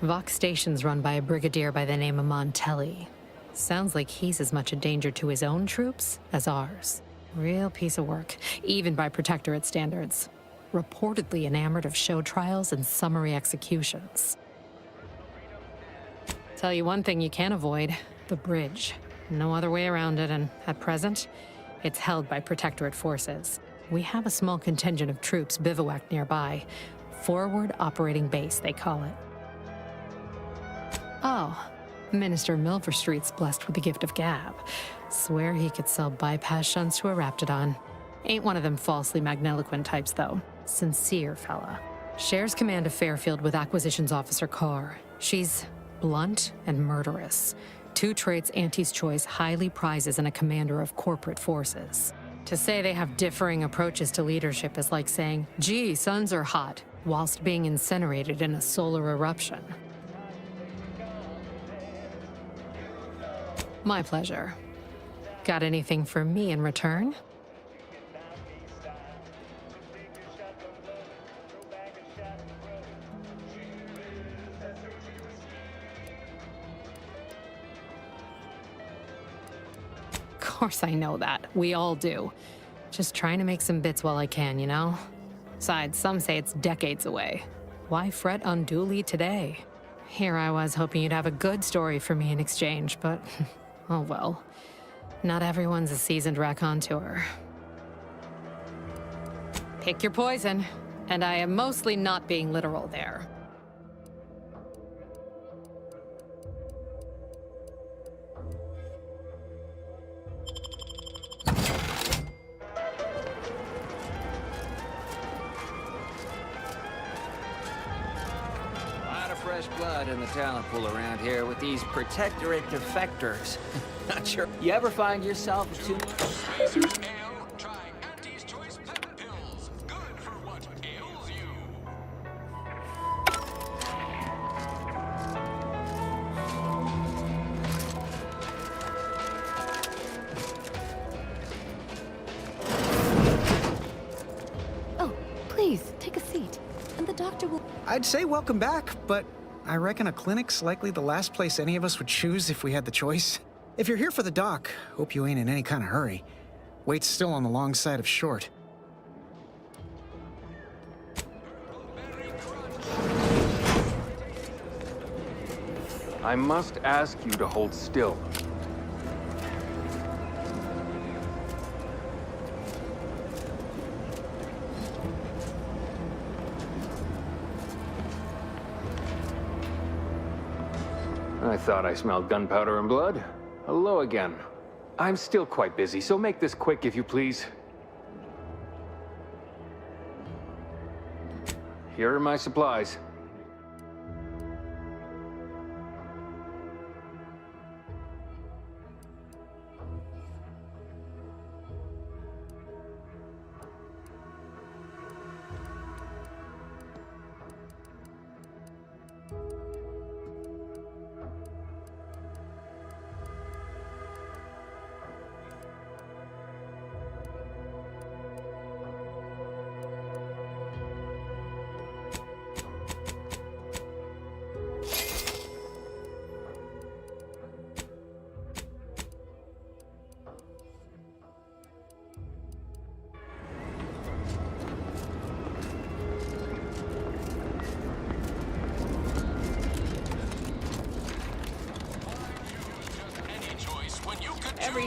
Vox Station's run by a brigadier by the name of Montelli. Sounds like he's as much a danger to his own troops as ours. Real piece of work, even by Protectorate standards. Reportedly enamored of show trials and summary executions. Tell you one thing you can't avoid, the bridge. No other way around it, and at present, it's held by Protectorate forces. We have a small contingent of troops bivouacked nearby. Forward Operating Base, they call it. Oh, Minister Milverstreet's blessed with the gift of gab. Swear he could sell bypass shunts to a Raptidon. Ain't one of them falsely magniloquent types, though. Sincere fella. Shares command of Fairfield with Acquisitions Officer Carr. She's blunt and murderous. 2 traits Auntie's Choice highly prizes in a commander of corporate forces. To say they have differing approaches to leadership is like saying, gee, suns are hot, whilst being incinerated in a solar eruption. My pleasure. Got anything for me in return? Of course I know that. We all do. Just trying to make some bits while I can, you know? Besides, some say it's decades away. Why fret unduly today? Here I was hoping you'd have a good story for me in exchange, but oh well. Not everyone's a seasoned raconteur. Pick your poison, and I am mostly not being literal there. Fresh blood in the talent pool around here with these Protectorate defectors. Not sure. You ever find yourself too... Oh, please, take a seat. And the doctor will... I'd say welcome back, but I reckon a clinic's likely the last place any of us would choose if we had the choice. If you're here for the doc, hope you ain't in any kind of hurry. Wait's still on the long side of short. I must ask you to hold still. I thought I smelled gunpowder and blood. Hello again. I'm still quite busy, so make this quick if you please. Here are my supplies.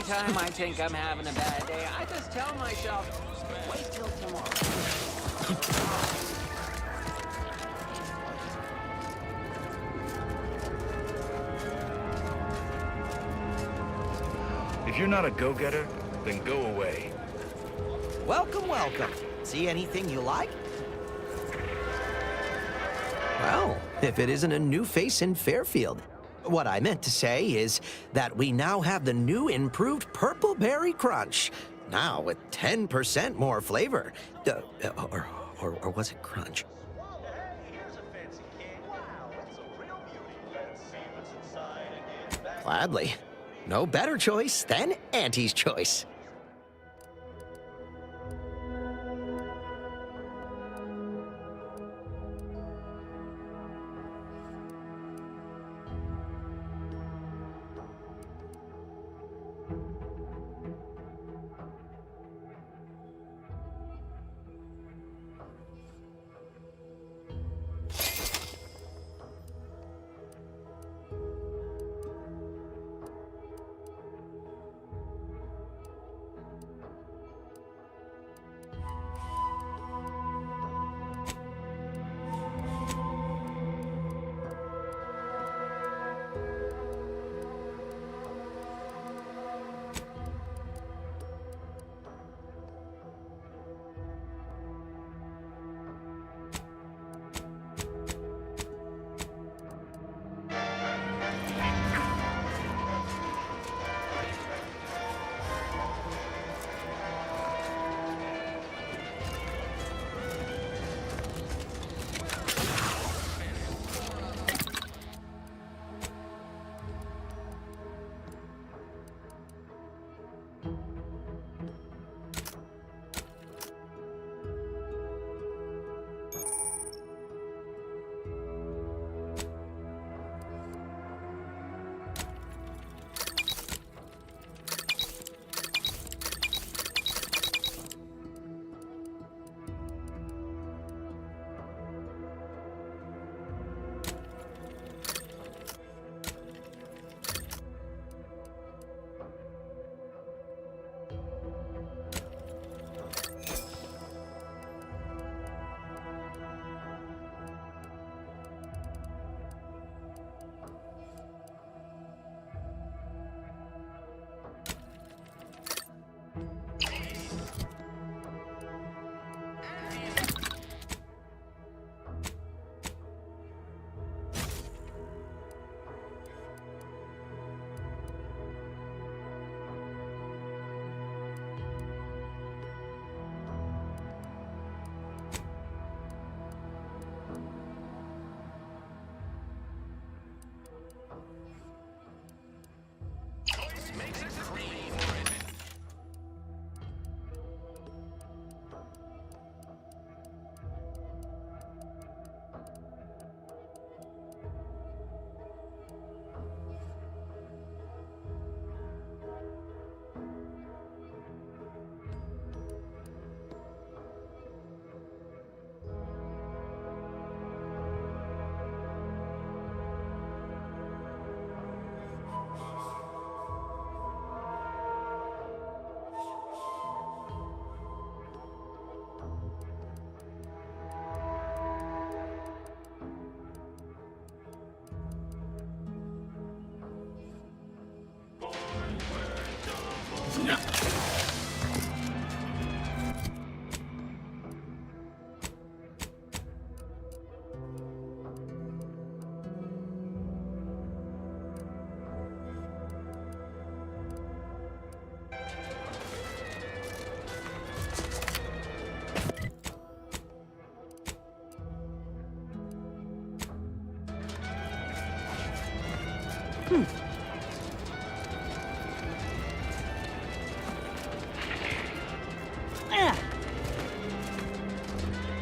Anytime I think I'm having a bad day, I just tell myself, wait till tomorrow. If you're not a go-getter, then go away. Welcome, welcome. See anything you like? Well, if it isn't a new face in Fairfield. What I meant to say is that we now have the new improved Purple Berry Crunch. Now with 10% more flavor. Or was it Crunch? Gladly. No better choice than Auntie's choice.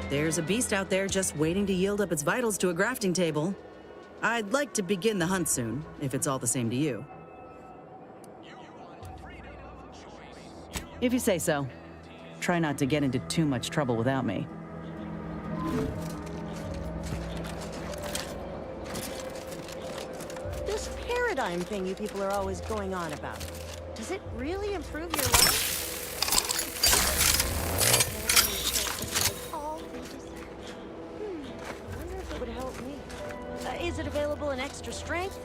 There's a beast out there just waiting to yield up its vitals to a grafting table. I'd like to begin the hunt soon, if it's all the same to you. If you say so. Try not to get into too much trouble without me. This paradigm thing you people are always going on about. Does it really improve your life? All we deserve. I wonder if it would help me. Is it available in extra strength?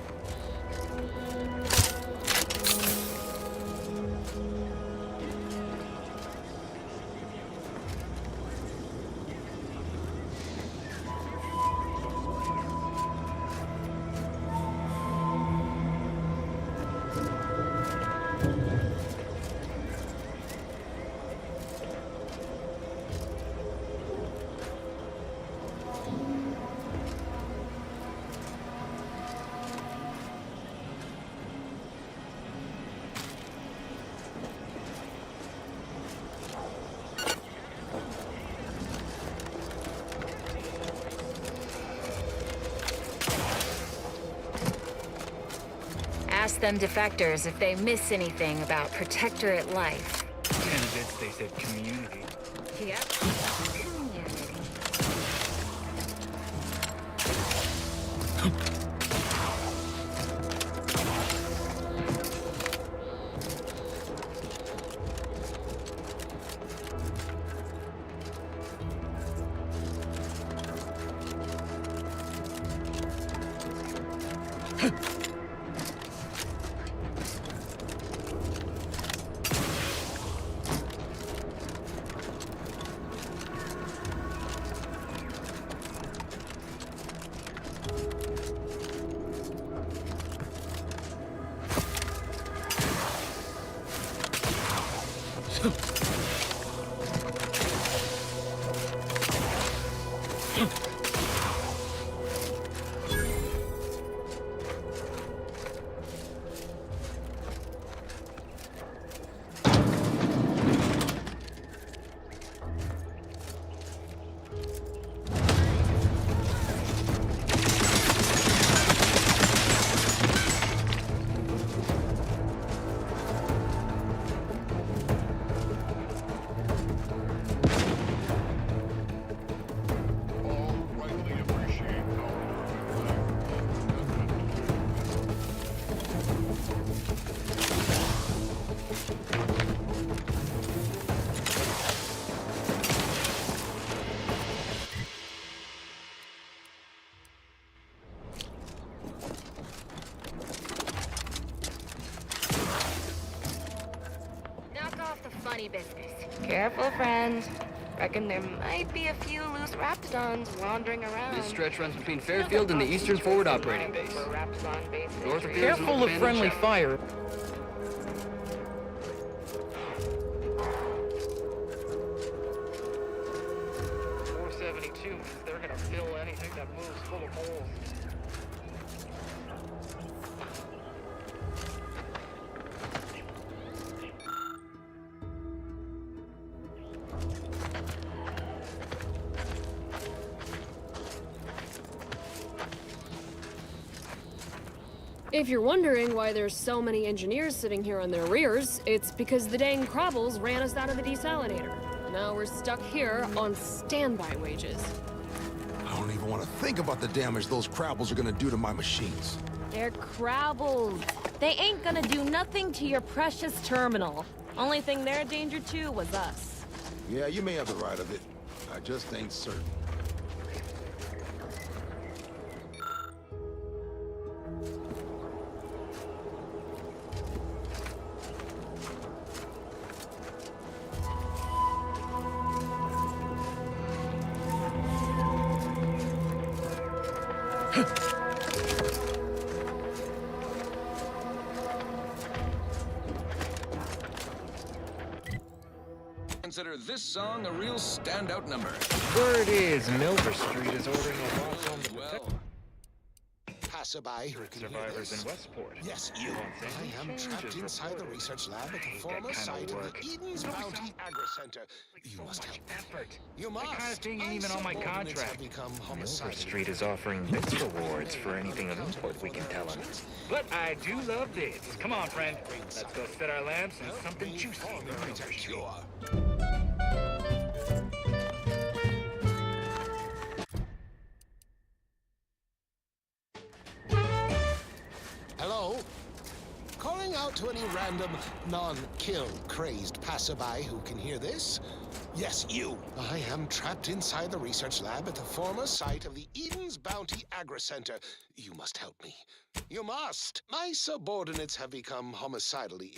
Ask them defectors if they miss anything about Protectorate life. Candidates, they said community. Yep. Funny business. Careful, friend. Reckon there might be a few loose Raptidons wandering around. This stretch runs between Fairfield and the Eastern Forward Operating Base. North of here is an Careful of friendly fire. They're gonna fill anything that moves full of holes. If you're wondering why there's so many engineers sitting here on their rears, it's because the dang Crabbles ran us out of the desalinator. Now we're stuck here on standby wages. I don't even want to think about the damage those Crabbles are gonna do to my machines. They're Crabbles. They ain't gonna do nothing to your precious terminal. Only thing they're a danger to was us. Yeah, you may have the right of it. I just ain't certain. Consider this song a real standout number. Word is Milver Street is ordering a watch on the Passerby, survivors in Westport. Yes, you. I am trapped inside the research lab at the former site of the Eden's Bounty Agri Center. You must help. Effort. You must. That kind of thing ain't even on my contract. Milver Milver Street is offering bits rewards for anything of import we can tell them. But I do love this. Come on, friend. Let's go set our lamps on something juicy. Hello? Calling out to any random, non-kill crazed passerby who can hear this. Yes, you. I am trapped inside the research lab at the former site of the Eden's Bounty Agri-Center. You must help me. You must. My subordinates have become homicidally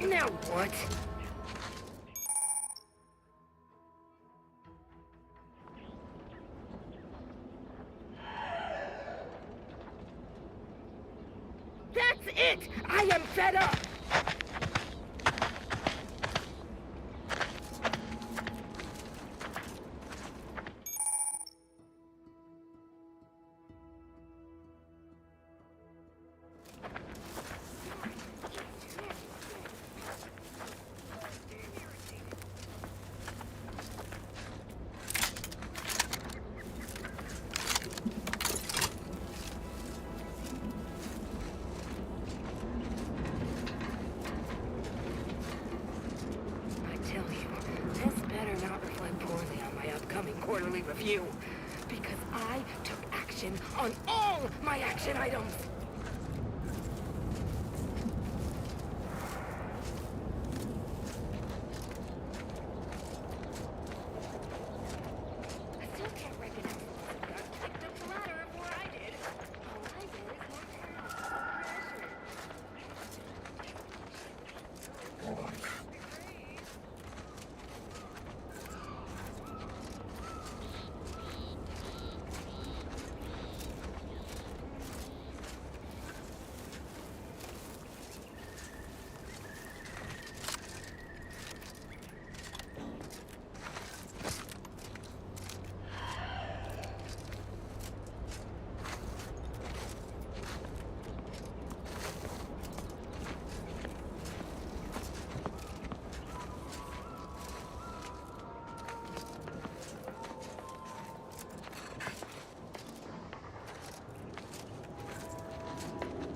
Now what? That's it! I am fed up! Quarterly review, because I took action on all my action items. I still can't recognize the guy clicked up the ladder before I did. All I did is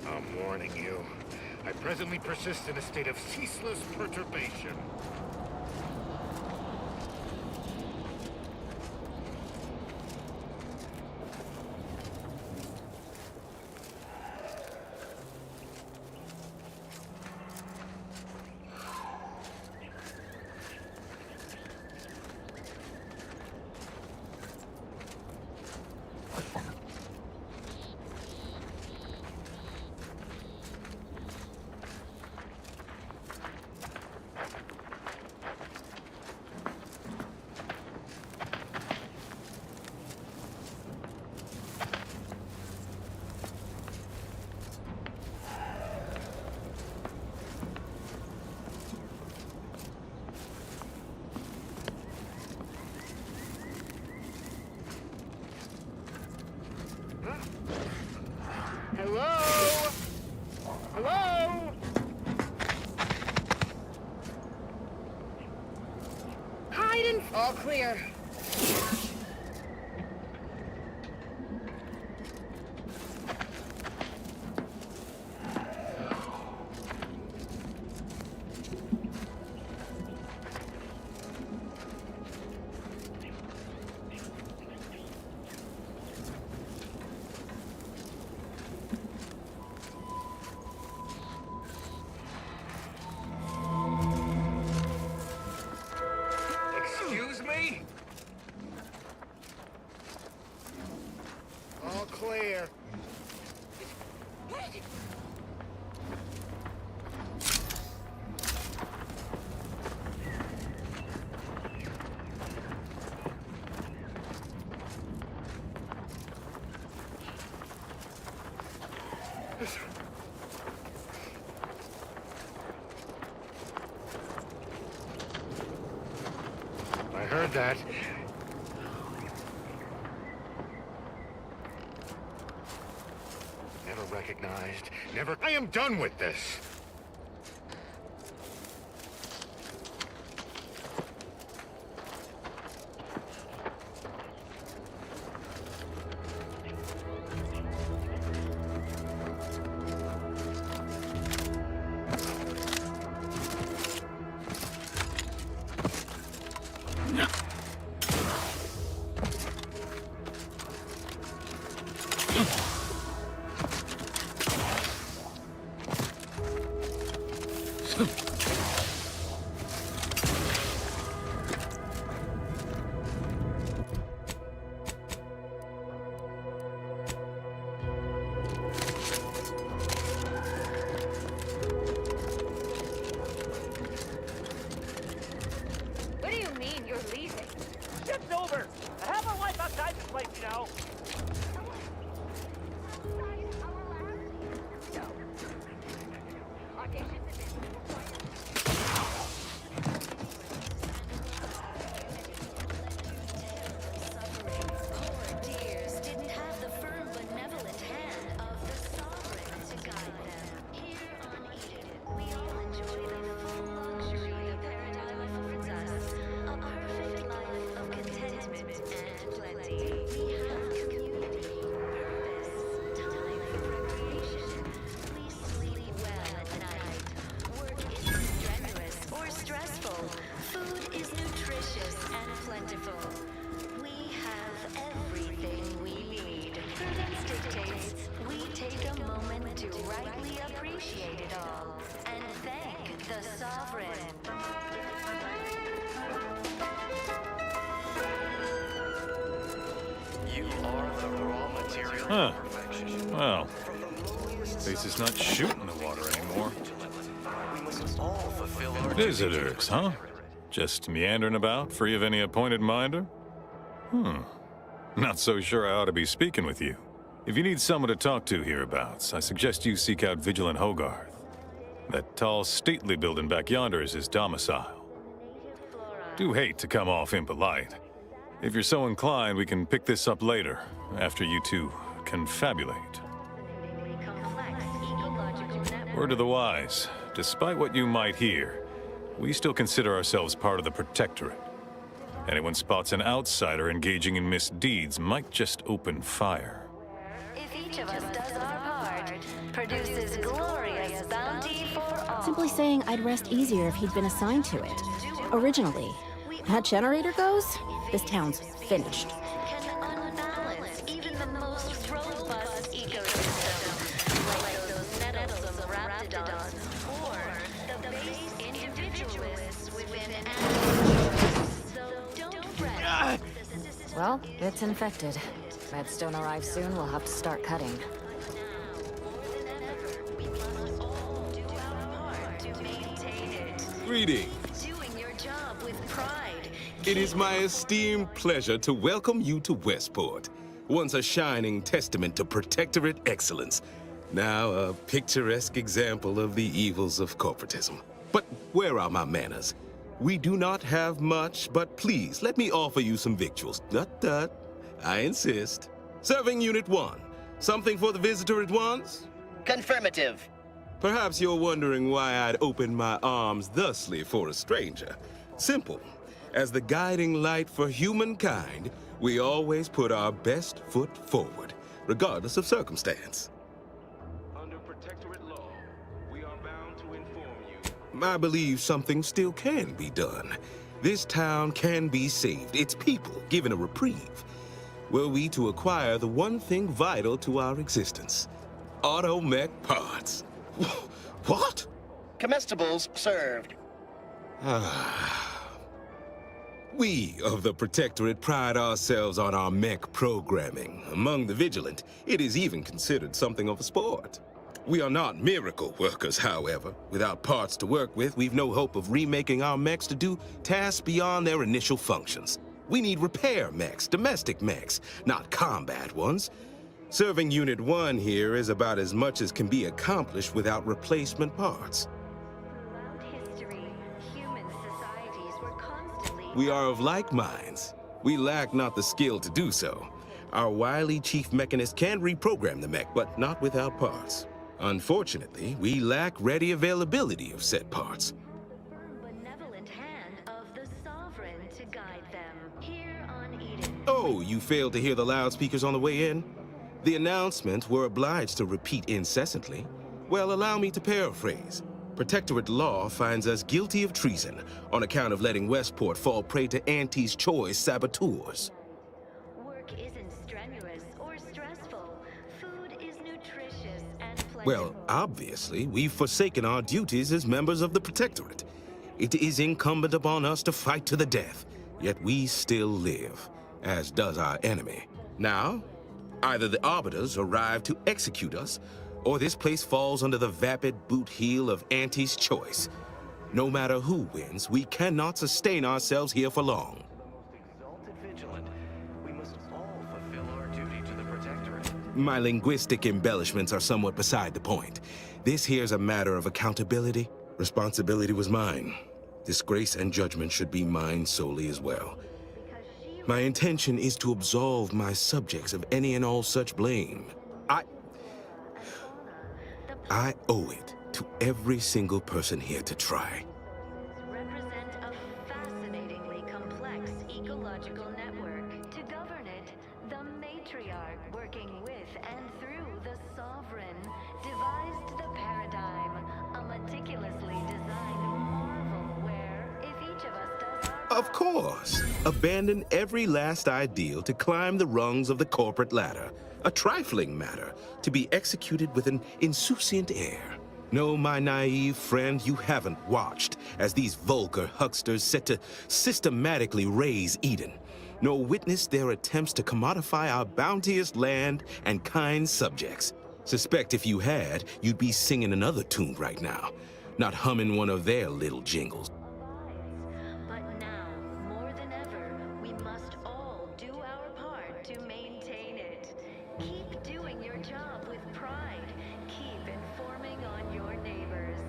I'm warning you. I presently persist in a state of ceaseless perturbation. Hello? Hello? hide and all clear. Excuse me? All clear. I heard that. Never recognized. Never. I am done with this. it's over. I have a life outside this place, you know. Huh. Well, space is not shooting the water anymore. Visitors, huh? Just meandering about, free of any appointed minder? Not so sure I ought to be speaking with you. If you need someone to talk to hereabouts, I suggest you seek out Vigilant Hogarth. That tall, stately building back yonder is his domicile. Do hate to come off impolite. If you're so inclined, we can pick this up later, after you two confabulate. Word of the wise, despite what you might hear, we still consider ourselves part of the Protectorate. Anyone spots an outsider engaging in misdeeds might just open fire. If each of us does our part, produces glorious bounty for all. Simply saying I'd rest easier if he'd been assigned to it. Originally. That generator goes, this town's finished. Can unbalance even the most robust ecosystem, like those meddlesome raptidons, or the base individualists within animals. So don't fret. Well, it's infected. Redstone arrives soon, we'll have to start cutting. Greetings. Doing your job with pride. It is my esteemed pleasure to welcome you to Westport, once a shining testament to Protectorate excellence, now a picturesque example of the evils of corporatism. But where are my manners? We do not have much, but please, let me offer you some victuals. Dut. I insist. Serving Unit 1. Something for the visitor at once? Confirmative. Perhaps you're wondering why I'd open my arms thusly for a stranger. Simple. As the guiding light for humankind, we always put our best foot forward, regardless of circumstance. Under Protectorate law, we are bound to inform you. I believe something still can be done. This town can be saved, its people given a reprieve. Were we to acquire the one thing vital to our existence, automech parts. What? Comestibles served. We of the Protectorate pride ourselves on our mech programming. Among the Vigilant, it is even considered something of a sport. We are not miracle workers, however. Without parts to work with, we've no hope of remaking our mechs to do tasks beyond their initial functions. We need repair mechs, domestic mechs, not combat ones. Serving Unit 1 here is about as much as can be accomplished without replacement parts. We are of like minds. We lack not the skill to do so. Our wily chief mechanist can reprogram the mech, but not without parts. Unfortunately, we lack ready availability of said parts. Oh, you failed to hear the loudspeakers on the way in? The announcement we're obliged to repeat incessantly. Well, allow me to paraphrase. Protectorate law finds us guilty of treason on account of letting Westport fall prey to Auntie's choice saboteurs. Work isn't strenuous or stressful. Food is nutritious and plentiful. Well, obviously, we've forsaken our duties as members of the Protectorate. It is incumbent upon us to fight to the death, yet we still live, as does our enemy. Now, either the Arbiters arrive to execute us, or this place falls under the vapid boot heel of Auntie's choice. No matter who wins, we cannot sustain ourselves here for long. My linguistic embellishments are somewhat beside the point. This here's a matter of accountability. Responsibility was mine. Disgrace and judgment should be mine solely as well. My intention is to absolve my subjects of any and all such blame. I owe it to every single person here to try. Represent a fascinatingly complex ecological network. To govern it, the matriarch, working with and through the sovereign, devised the paradigm, a meticulously designed marvel where, if each of us does our Of course. Abandon every last ideal to climb the rungs of the corporate ladder. A trifling matter to be executed with an insouciant air. No, my naive friend, you haven't watched as these vulgar hucksters set to systematically raise Eden, nor witnessed their attempts to commodify our bounteous land and kind subjects. Suspect if you had, you'd be singing another tune right now, not humming one of their little jingles. But now, more than ever, we must all do our part to maintain it. Keep doing your job with pride. Keep informing on your neighbors.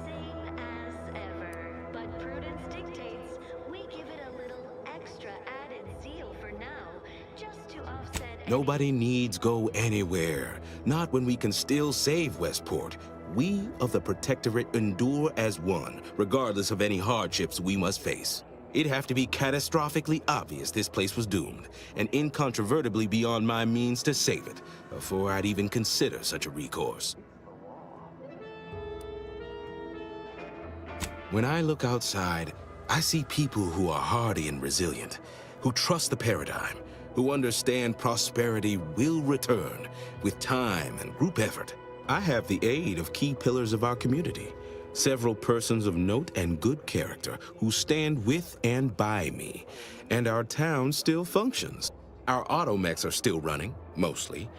Same as ever. But prudence dictates we give it a little extra added zeal for now, just to offset Nobody needs go anywhere, not when we can still save Westport. We of the Protectorate endure as one, regardless of any hardships we must face. It'd have to be catastrophically obvious this place was doomed, and incontrovertibly beyond my means to save it, before I'd even consider such a recourse. When I look outside, I see people who are hardy and resilient, who trust the paradigm, who understand prosperity will return with time and group effort. I have the aid of key pillars of our community, several persons of note and good character who stand with and by me, and our town still functions. Our automechs are still running, mostly.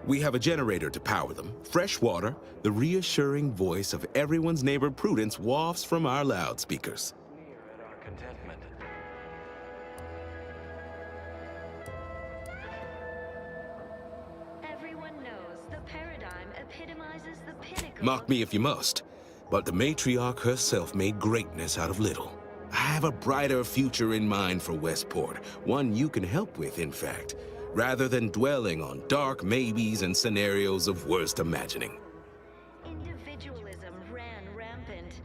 We have a generator to power them, fresh water, the reassuring voice of everyone's neighbor Prudence wafts from our loudspeakers. everyone knows the paradigm epitomizes the pinnacle. Mock me if you must, but the matriarch herself made greatness out of little. I have a brighter future in mind for Westport, one you can help with, in fact, rather than dwelling on dark maybes and scenarios of worst imagining. Individualism ran rampant.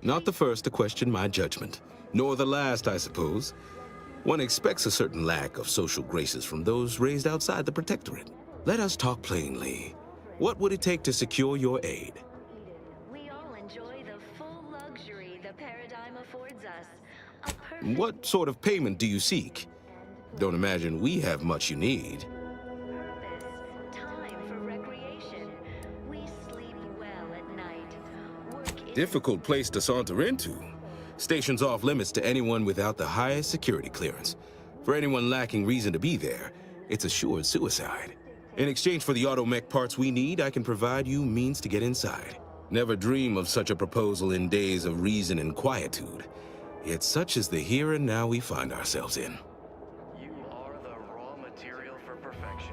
Not the first to question my judgment, nor the last, I suppose. One expects a certain lack of social graces from those raised outside the Protectorate. Let us talk plainly. What would it take to secure your aid? We all enjoy the full luxury the paradigm affords us. A What sort of payment do you seek? Don't imagine we have much you need. time for recreation. We sleep well at night. Work is Difficult place to saunter into. Station's off limits to anyone without the highest security clearance. For anyone lacking reason to be there, it's assured suicide. In exchange for the automech parts we need, I can provide you means to get inside. Never dream of such a proposal in days of reason and quietude. Yet such is the here and now we find ourselves in. You are the raw material for perfection.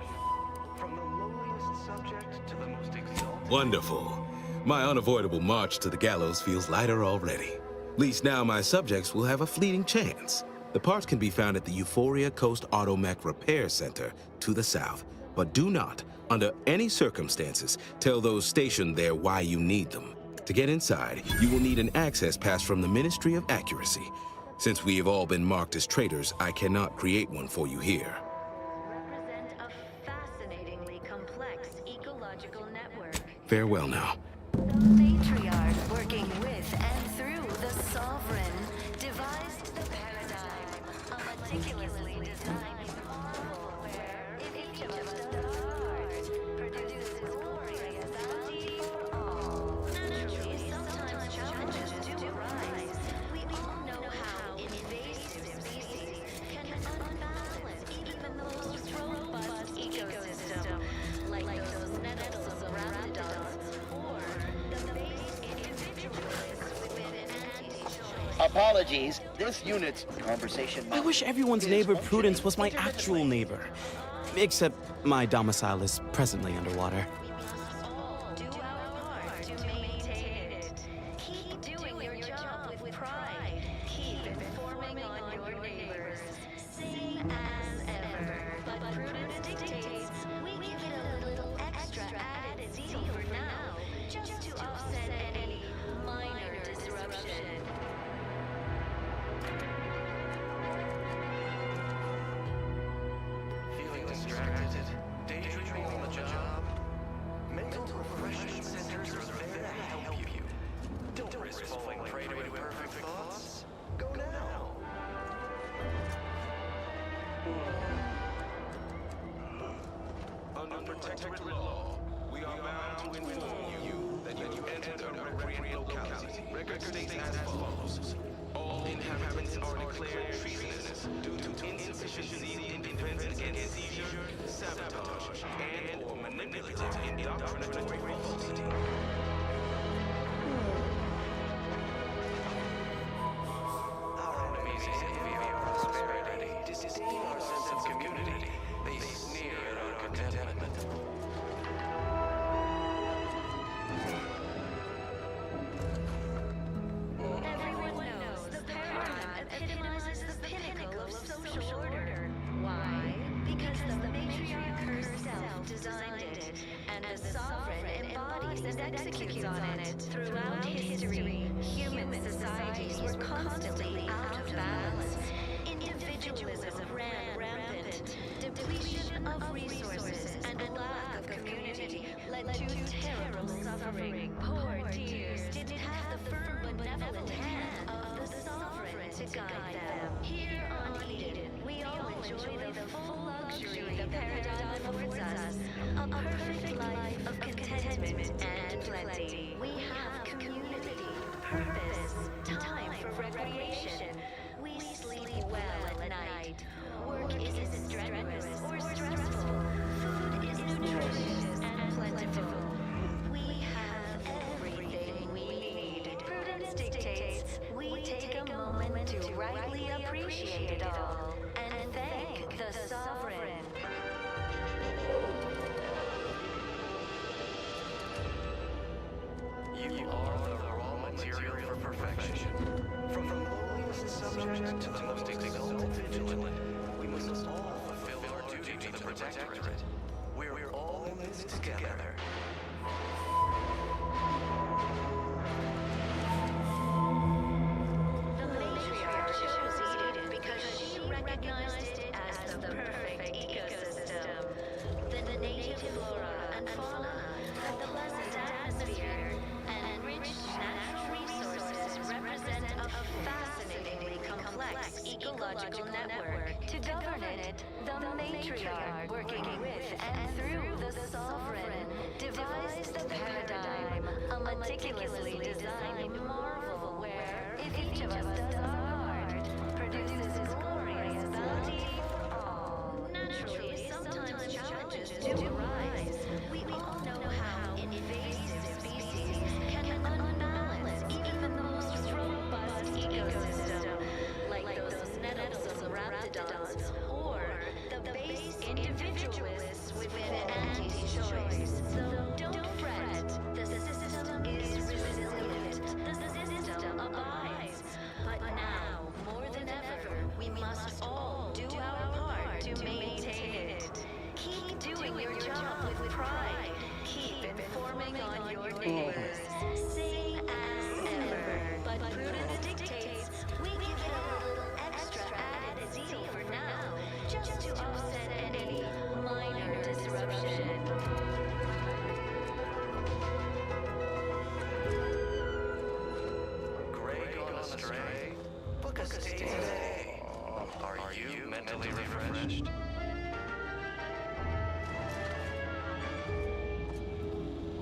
From the lowliest subject to the most exalted. Wonderful. My unavoidable march to the gallows feels lighter already. At least now my subjects will have a fleeting chance. The parts can be found at the Euphoria Coast Automech Repair Center to the south. But do not, under any circumstances, tell those stationed there why you need them. To get inside, you will need an access pass from the Ministry of Accuracy. Since we have all been marked as traitors, I cannot create one for you here. represent a fascinatingly complex ecological network. Farewell now. The matriarch working with and through the sovereign devised the paradigm, a meticulously designed marvel where, if each of us does our part, produces glorious bounty for all. Naturally, sometimes challenges do arise. We all know how invasive species can unbalance even the most robust ecosystem, like those nettles of raptidons, or the base individualists within an anti-choice. Apologies, this unit's conversation. I wish everyone's neighbor Prudence was my actual neighbor. Except my domicile is presently underwater. Do our part to maintain it. Keep doing your job with pride. Keep informing on your neighbors. Same as ever. But prudence dictates we give it a little extra added zeal for now, just to offset any minor disruption. Feeling distracted? Daydreaming on the job? Mental refreshment centers are there to help you. Don't risk falling prey to imperfect thoughts. Go now. Under protectorate law, we are bound to inform you that you entered a recreant locality. Record states as follows. All inhabitants are declared treasonous due to insufficiency in defense against seizure, sabotage, and/or manipulative indoctrinatory falsity. Our enemies envy our prosperity, disdain our sense of community. They sneer at our contentment. Everyone knows the paradigm epitomizes the pinnacle of social order. Why? Because the matriarch herself designed it, and the sovereign embodies and executes on it. Throughout history, human societies were constantly out of balance. Individualism ran rampant. Depletion of resources and lack of community led to terrible suffering. Poor tears didn't have the firm benevolent hand of the sovereign to guide them. Here on Eden, we all enjoy the full luxury the paradigm affords us. A perfect life of contentment and plenty. We have community, purpose, time for recreation. We sleep well at night. Work isn't strenuous or stressful. Food is nutritious and plentiful. We have everything we need. Prudence dictates we take a moment to rightly appreciate it all and thank the sovereign. You are the raw material for perfection. From the lowliest subject to the most exalted vigilant, we must all fulfill our duty to the protectorate. We're all in this together. The matriarch chose Eden because she recognized it as the perfect ecosystem. The native flora and fauna, the pleasant atmosphere, and rich natural resources represent a fascinatingly complex ecological network. To govern it, the matriarch, working with and through the sovereign, devised the paradigm, a meticulously designed marvel where, if each of us does our part, produces glorious bounty for all. Naturally, sometimes challenges do arise. We all know how invasive species can unbalance even the most robust ecosystem, like those nettlesome raptidons, or the base individualists within anti-choice. So don't fret, the system is resilient, the system abides. But now, more than ever, we must all do our part to maintain it. Keep doing your job with pride. Keep informing on your neighbors. Same as ever. But prudence dictates we give it a little extra added zeal for now, just to offset any minor disruption. Grey gone astray? Book a stay today. Are you mentally refreshed?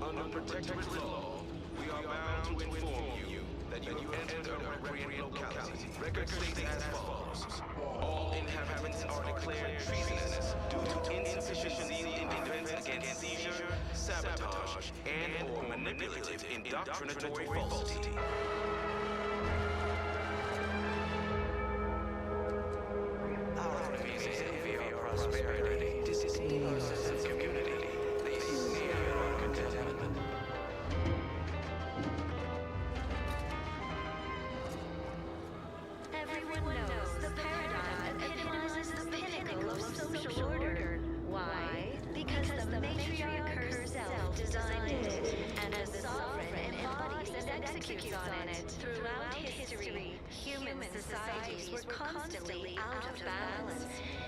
Under protectorate law, we are bound to inform you that you entered a recreant locality. Record states as follows. All inhabitants are declared treasonous due to insufficiency in defense against seizure, sabotage, and/or manipulative indoctrinatory falsity. Our enemies envy our prosperity, disdain executes on it. Throughout history, human societies were constantly out of balance.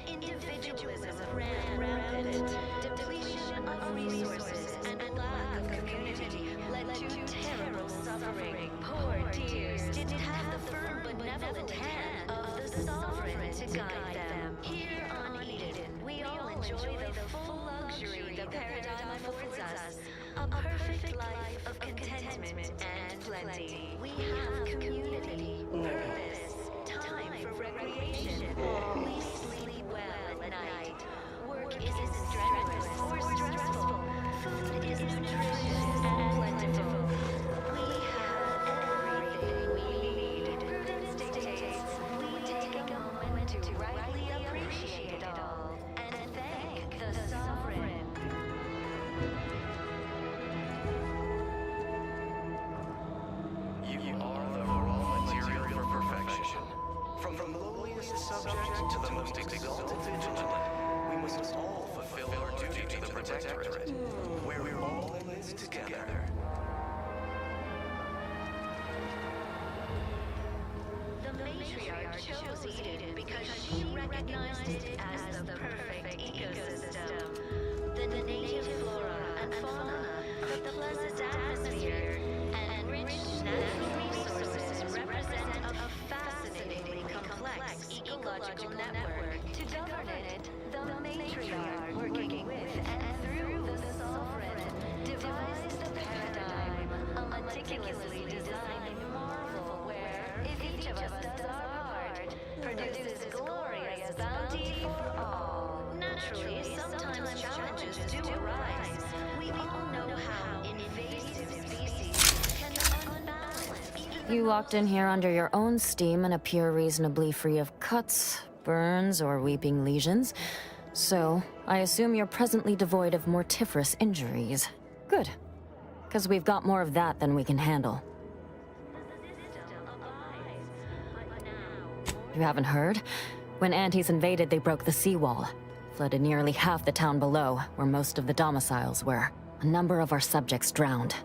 Individualism ran rampant. Depletion of resources and lack of community led to terrible suffering. Poor dears didn't have the firm benevolent hand of the sovereign to guide them. Here on Eden, we all enjoy the full luxury the paradigm affords us. A perfect life of contentment and plenty. We have community, purpose, time for recreation. We sleep well at night. Work isn't strenuous or stressful. Food is nutritious and plentiful. We have everything we need. Prudence dictates we take a moment to rightly appreciate it all and thank the sovereign. You are the raw material for perfection. From the lowliest subject to the most exalted vigilant, we must all fulfill our duty to the Protectorate, where we're all in this together. The matriarch chose Eden because she recognized it as the perfect ecosystem. The native flora and fauna, the pleasant atmosphere, and rich natural resources represent a fascinatingly complex ecological network. To govern it, the matriarch, working with and through the sovereign, devised the paradigm, a meticulously designed marvel where, if each of us does our part, produces glorious bounty for all. Naturally, sometimes challenges do arise. We all know how invasive species can unbalance even You walked in here under your own steam and appear reasonably free of cuts, burns, or weeping lesions. So, I assume you're presently devoid of mortiferous injuries. Good. Because we've got more of that than we can handle. You haven't heard? When Antes invaded, they broke the seawall. Flooded nearly half the town below, where most of the domiciles were. A number of our subjects drowned.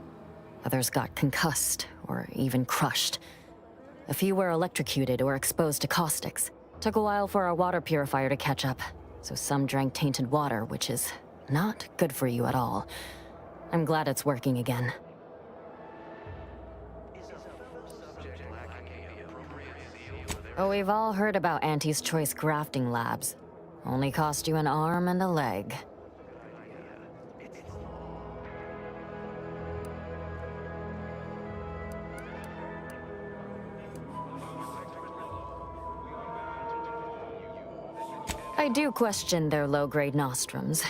Others got concussed, or even crushed. A few were electrocuted or exposed to caustics. Took a while for our water purifier to catch up, so some drank tainted water, which is not good for you at all. I'm glad it's working again. Oh, we've all heard about Auntie's Choice grafting labs. Only cost you an arm and a leg. I do question their low-grade nostrums.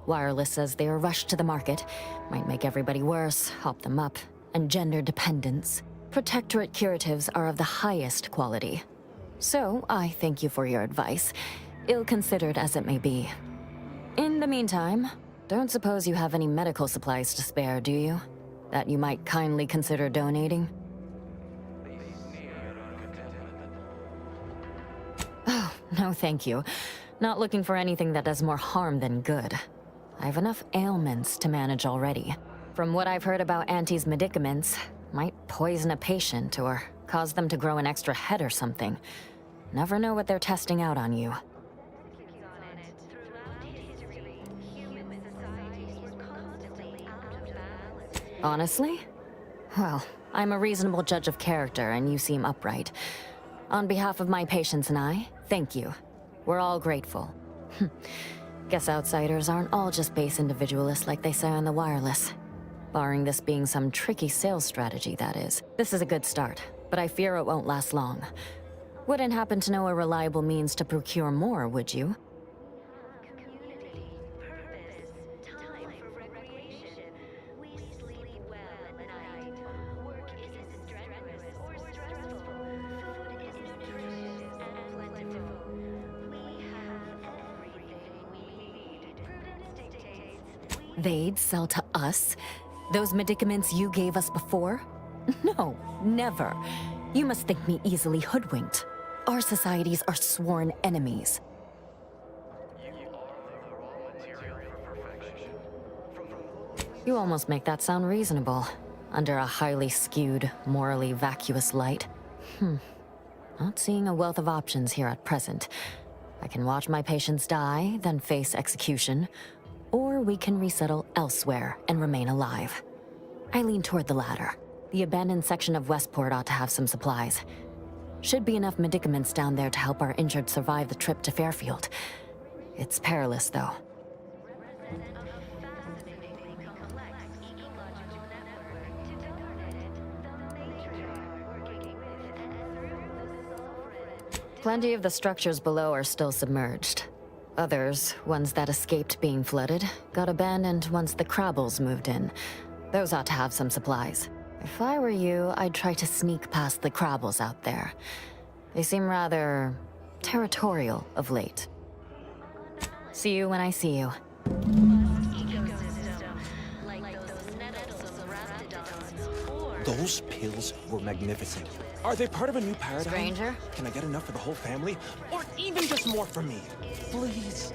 Wireless says they are rushed to the market, might make everybody worse, hop them up, and gender dependence. Protectorate curatives are of the highest quality. So, I thank you for your advice, ill-considered as it may be. In the meantime, don't suppose you have any medical supplies to spare, do you? That you might kindly consider donating? Oh, no thank you. Not looking for anything that does more harm than good. I have enough ailments to manage already. From what I've heard about Auntie's medicaments, might poison a patient or cause them to grow an extra head or something. Never know what they're testing out on you. Honestly? Well, I'm a reasonable judge of character, and you seem upright. On behalf of my patients and I, thank you. We're all grateful. Guess outsiders aren't all just base individualists like they say on the wireless. Barring this being some tricky sales strategy, that is. This is a good start, but I fear it won't last long. Wouldn't happen to know a reliable means to procure more, would you? They'd sell to us? Those medicaments you gave us before? No, never. You must think me easily hoodwinked. Our societies are sworn enemies. You almost make that sound reasonable. under a highly skewed, morally vacuous light. Not seeing a wealth of options here at present. I can watch my patients die, then face execution, or we can resettle elsewhere and remain alive. I lean toward the latter. The abandoned section of Westport ought to have some supplies. Should be enough medicaments down there to help our injured survive the trip to Fairfield. It's perilous, though. Plenty of the structures below are still submerged. Others, ones that escaped being flooded, got abandoned once the Crabbles moved in. Those ought to have some supplies. If I were you, I'd try to sneak past the Crabbles out there. They seem rather territorial of late. See you when I see you. Those pills were magnificent. Are they part of a new paradigm? Stranger? Can I get enough for the whole family? Or even just more for me? Please.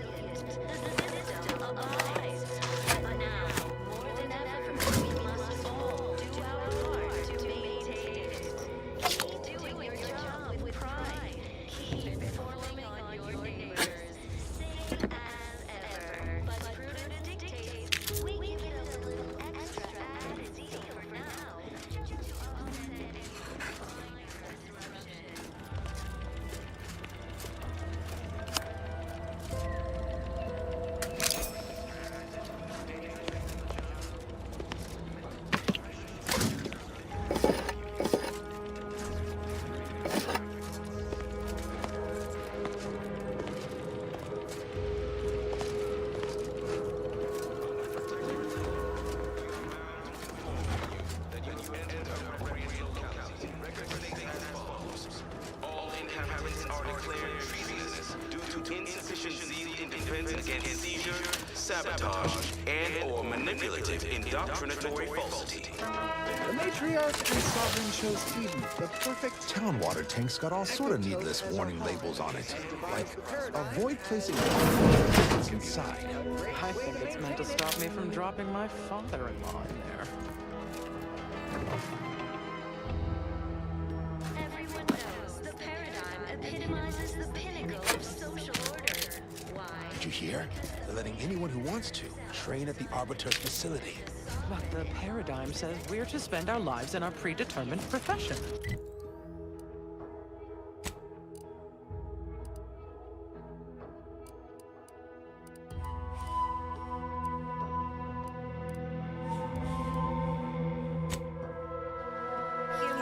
Sabotage, and/or manipulative indoctrinatory falsity. The matriarch and sovereign chose Eden. The perfect town water tank's got all sort of needless warning labels on it. Like, avoid placing things inside. I think it's meant to stop me from dropping my father-in-law in there. Everyone knows the paradigm epitomizes the pinnacle of social order. Why? Did you hear? They're letting anyone who wants to train at the Arbiter's facility. But the paradigm says we're to spend our lives in our predetermined profession.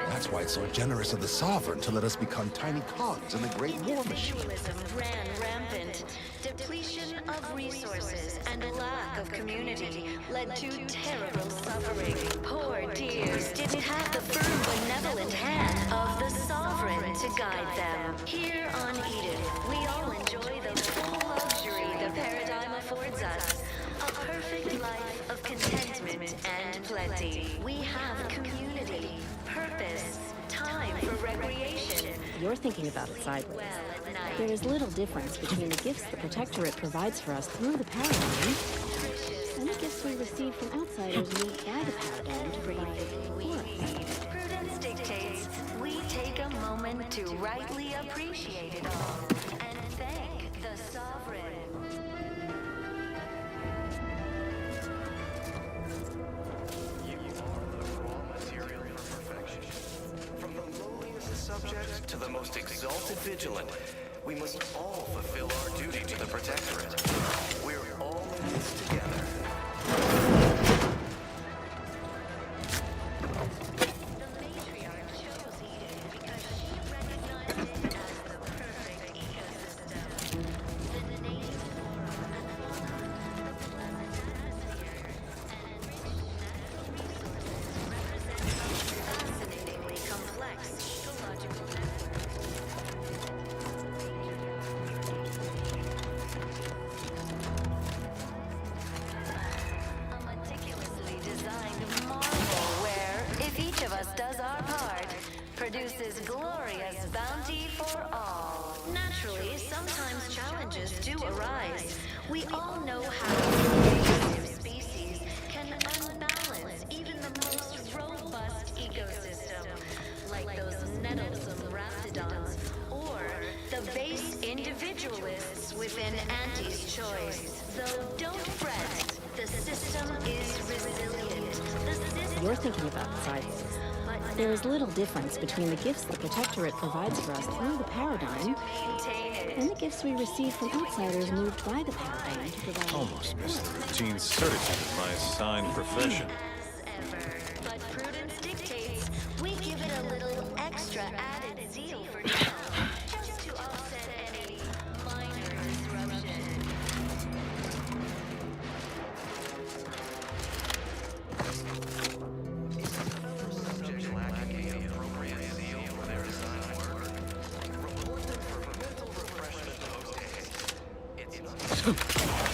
That's why it's so generous of the Sovereign to let us become tiny cogs in the Great War Machine. Individualism ran rampant. Depletion of resources and a lack of community led to terrible suffering. Poor dears didn't have the firm, benevolent hand of the Sovereign to guide them. Here on Eden, we all enjoy the full luxury the paradigm affords us. A perfect life of contentment and plenty. We have community, purpose, time for recreation. You're thinking about it sideways. There is little difference between the gifts the Protectorate provides for us through the paradigm and the gifts we receive from outsiders moved by the paradigm to provide for us. Prudence dictates we take a moment to rightly appreciate it all and thank the Sovereign. From the lowliest subject to the most exalted vigilant, we must all fulfill our duty to the Protectorate. We're all in this together. Does our part, produces glorious bounty for all. Naturally, sometimes challenges do arise. We all know how invasive species can unbalance even the most robust mastodons, or the base individualists within Auntie's choice. Though don't fret, the system is resilient. The system You're thinking about the sideways. There is little difference between the gifts the Protectorate provides for us through the paradigm and the gifts we receive from outsiders moved by the paradigm to provide... Almost missed the routine certitude of my assigned profession. but prudence dictates we give it a little extra added zeal for now, just to offset any minor disruption. Subjects lacking the appropriate zeal for their assigned work. Report them for mental refreshment okay. It's not...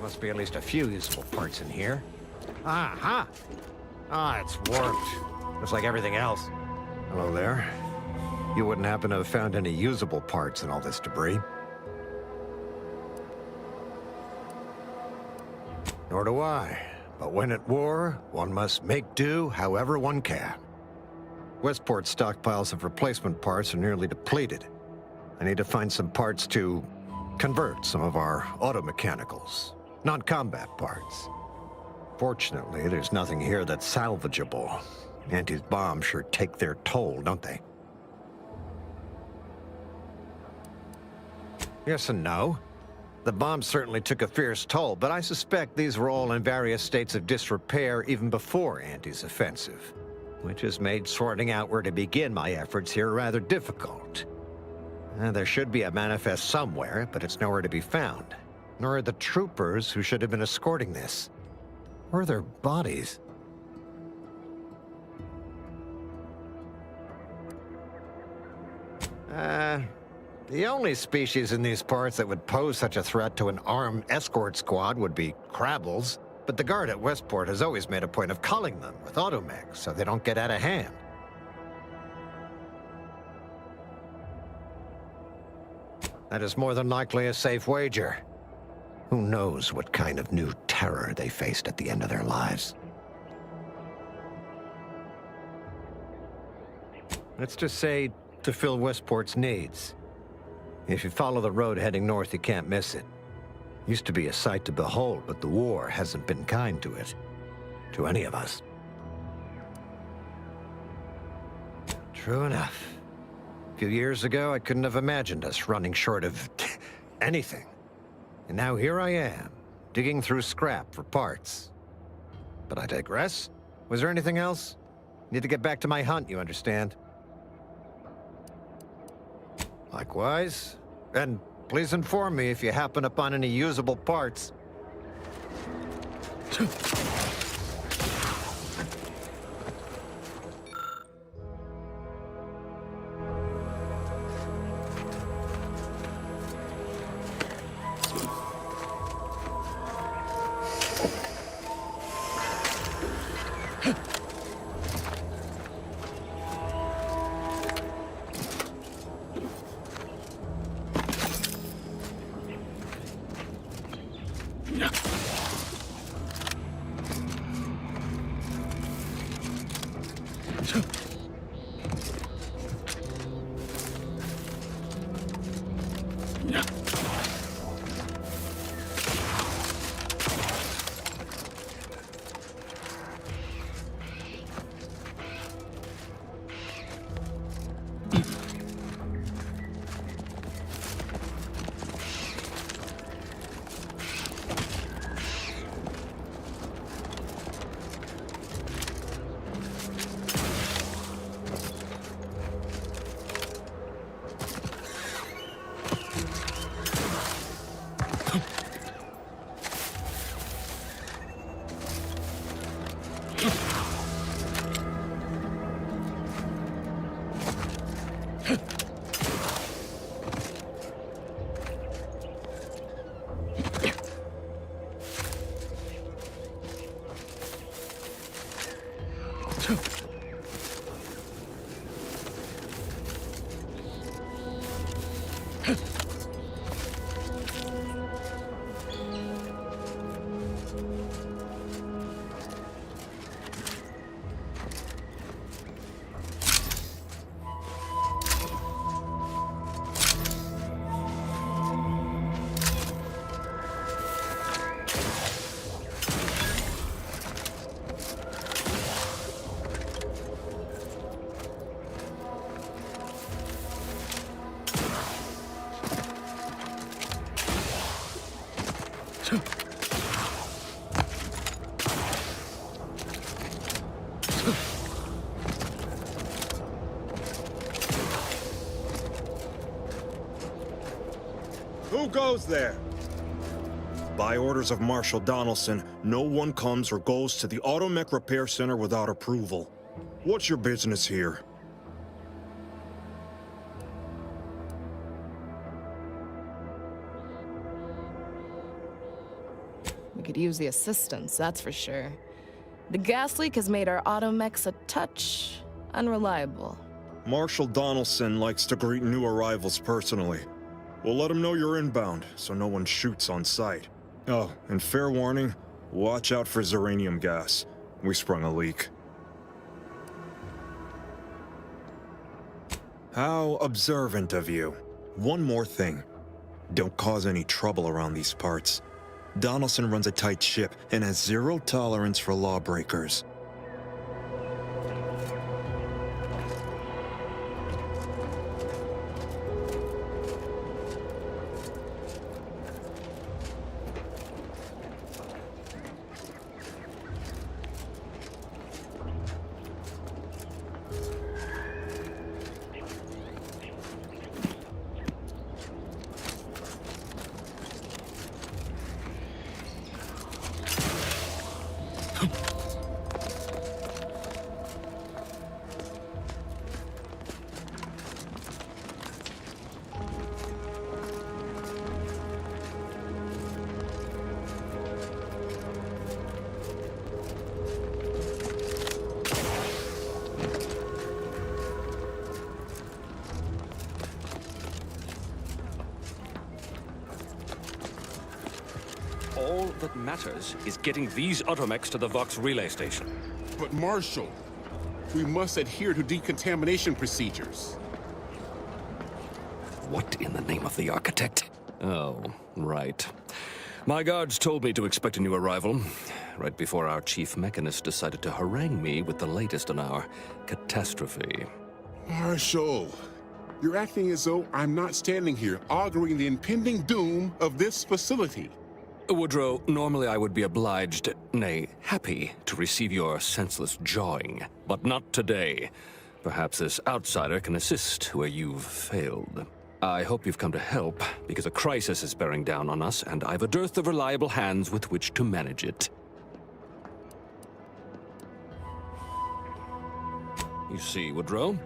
Must be at least a few useful parts in here. Aha! Ah, it's warped. Just like everything else. Hello there. You wouldn't happen to have found any usable parts in all this debris? Nor do I. But when at war, one must make do however one can. Westport's stockpiles of replacement parts are nearly depleted. I need to find some parts to convert some of our automechanicals. Non-combat parts. Fortunately, there's nothing here that's salvageable. Auntie's bombs sure take their toll, don't they? Yes and no. The bombs certainly took a fierce toll, but I suspect these were all in various states of disrepair even before Auntie's offensive, which has made sorting out where to begin my efforts here rather difficult. There should be a manifest somewhere, but it's nowhere to be found. Nor are the troopers who should have been escorting this. Where are their bodies? The only species in these parts that would pose such a threat to an armed escort squad would be crabbles, but the guard at Westport has always made a point of culling them with automechs so they don't get out of hand. That is more than likely a safe wager. Who knows what kind of new terror they faced at the end of their lives? Let's just say to fill Westport's needs. If you follow the road heading north, you can't miss it. Used to be a sight to behold, but the war hasn't been kind to it. To any of us. True enough. A few years ago, I couldn't have imagined us running short of anything. And now here I am, digging through scrap for parts. but I digress. Was there anything else? Need to get back to my hunt, you understand? Likewise. And please inform me if you happen upon any usable parts. Who goes there? By orders of Marshal Donaldson, no one comes or goes to the Automech Repair Center without approval. What's your business here? We could use the assistance, that's for sure. The gas leak has made our automechs a touch unreliable. Marshal Donaldson likes to greet new arrivals personally. We'll let him know you're inbound, so no one shoots on sight. Oh, and fair warning, watch out for xeranium gas. We sprung a leak. How observant of you. One more thing. Don't cause any trouble around these parts. Donaldson runs a tight ship and has zero tolerance for lawbreakers. All that matters is getting these automechs to the Vox relay station. But Marshal, we must adhere to decontamination procedures. What in the name of the architect? Oh, right. My guards told me to expect a new arrival, right before our chief mechanist decided to harangue me with the latest on our catastrophe. Marshal, you're acting as though I'm not standing here arguing the impending doom of this facility. Woodrow, normally I would be obliged, nay, happy, to receive your senseless jawing. But not today. Perhaps this outsider can assist where you've failed. I hope you've come to help, because a crisis is bearing down on us, and I've a dearth of reliable hands with which to manage it. You see, Woodrow,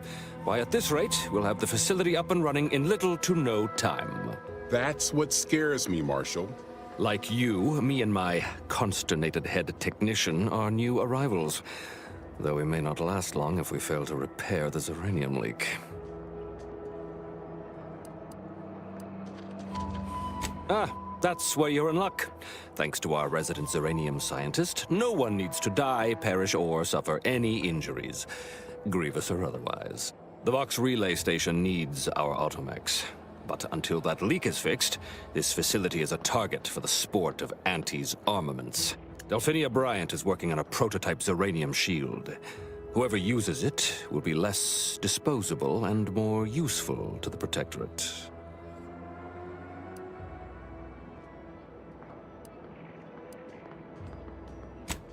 why at this rate, we'll have the facility up and running in little to no time. That's what scares me, Marshal. Like you, me and my consternated head technician are new arrivals. Though we may not last long if we fail to repair the uranium leak. Ah, that's where you're in luck. Thanks to our resident uranium scientist, no one needs to die, perish, or suffer any injuries, grievous or otherwise. The Vox relay station needs our automechs. But until that leak is fixed, this facility is a target for the sport of Auntie's armaments. Delphinia Bryant is working on a prototype uranium shield. Whoever uses it will be less disposable and more useful to the Protectorate.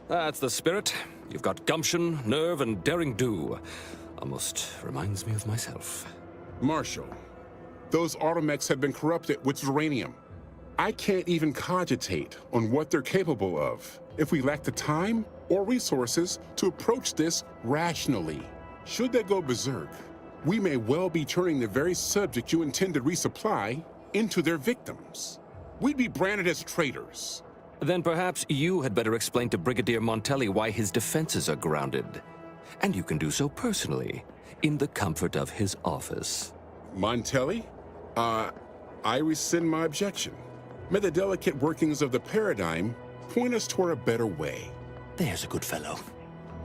That's the spirit. You've got gumption, nerve, and daring do. Almost reminds me of myself. Marshal, those automechs have been corrupted with uranium. I can't even cogitate on what they're capable of if we lack the time or resources to approach this rationally. Should they go berserk, we may well be turning the very subject you intend to resupply into their victims. We'd be branded as traitors. Then perhaps you had better explain to Brigadier Montelli why his defenses are grounded. And you can do so personally, in the comfort of his office. Montelli? I rescind my objection. May the delicate workings of the paradigm point us toward a better way. There's a good fellow.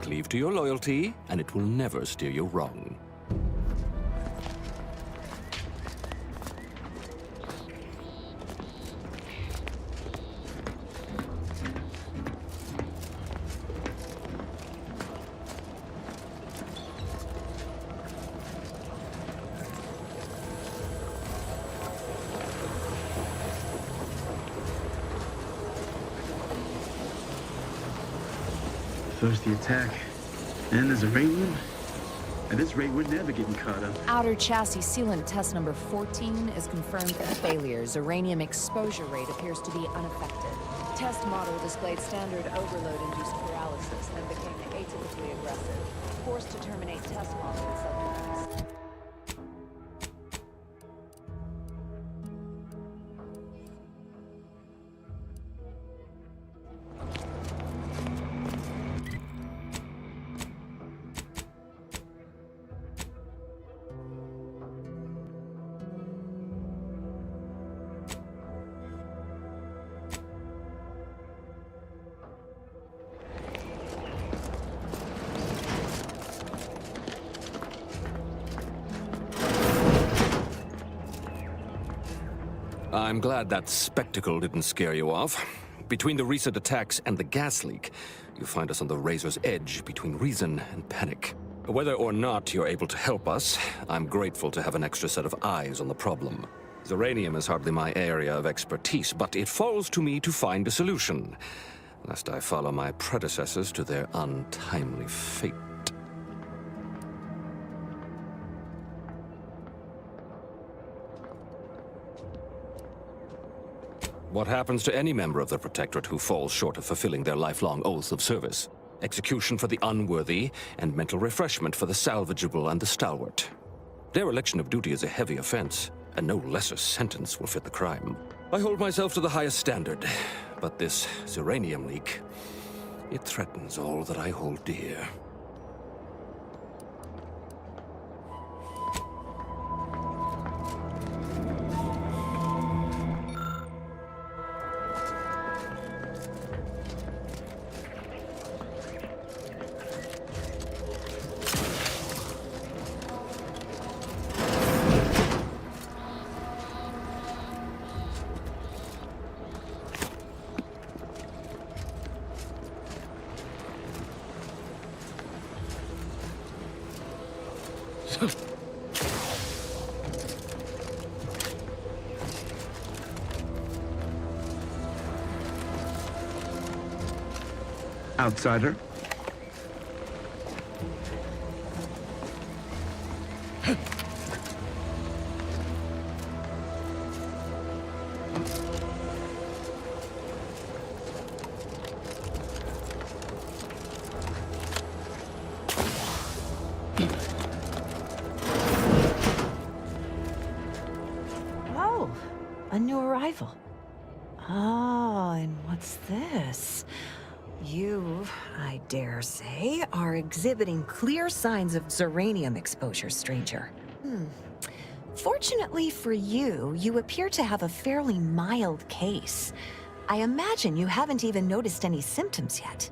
Cleave to your loyalty, and it will never steer you wrong. First the attack, then there's uranium. At this rate, we're never getting caught up. Outer chassis sealant test number 14 is confirmed failures. Uranium exposure rate appears to be unaffected. Test model displayed standard overload-induced paralysis, then became atypically aggressive. Forced to terminate test model in subjects. I'm glad that spectacle didn't scare you off. Between the recent attacks and the gas leak, you find us on the razor's edge between reason and panic. Whether or not you're able to help us, I'm grateful to have an extra set of eyes on the problem. Uranium is hardly my area of expertise, but it falls to me to find a solution, lest I follow my predecessors to their untimely fate. What happens to any member of the Protectorate who falls short of fulfilling their lifelong oaths of service? Execution for the unworthy, and mental refreshment for the salvageable and the stalwart. Dereliction of duty is a heavy offense, and no lesser sentence will fit the crime. I hold myself to the highest standard, but this uranium leak, it threatens all that I hold dear. Outsider. Oh, a new arrival. Oh, and what's this? You, I dare say, are exhibiting clear signs of Zeranium exposure, stranger. Fortunately for you, you appear to have a fairly mild case. I imagine you haven't even noticed any symptoms yet.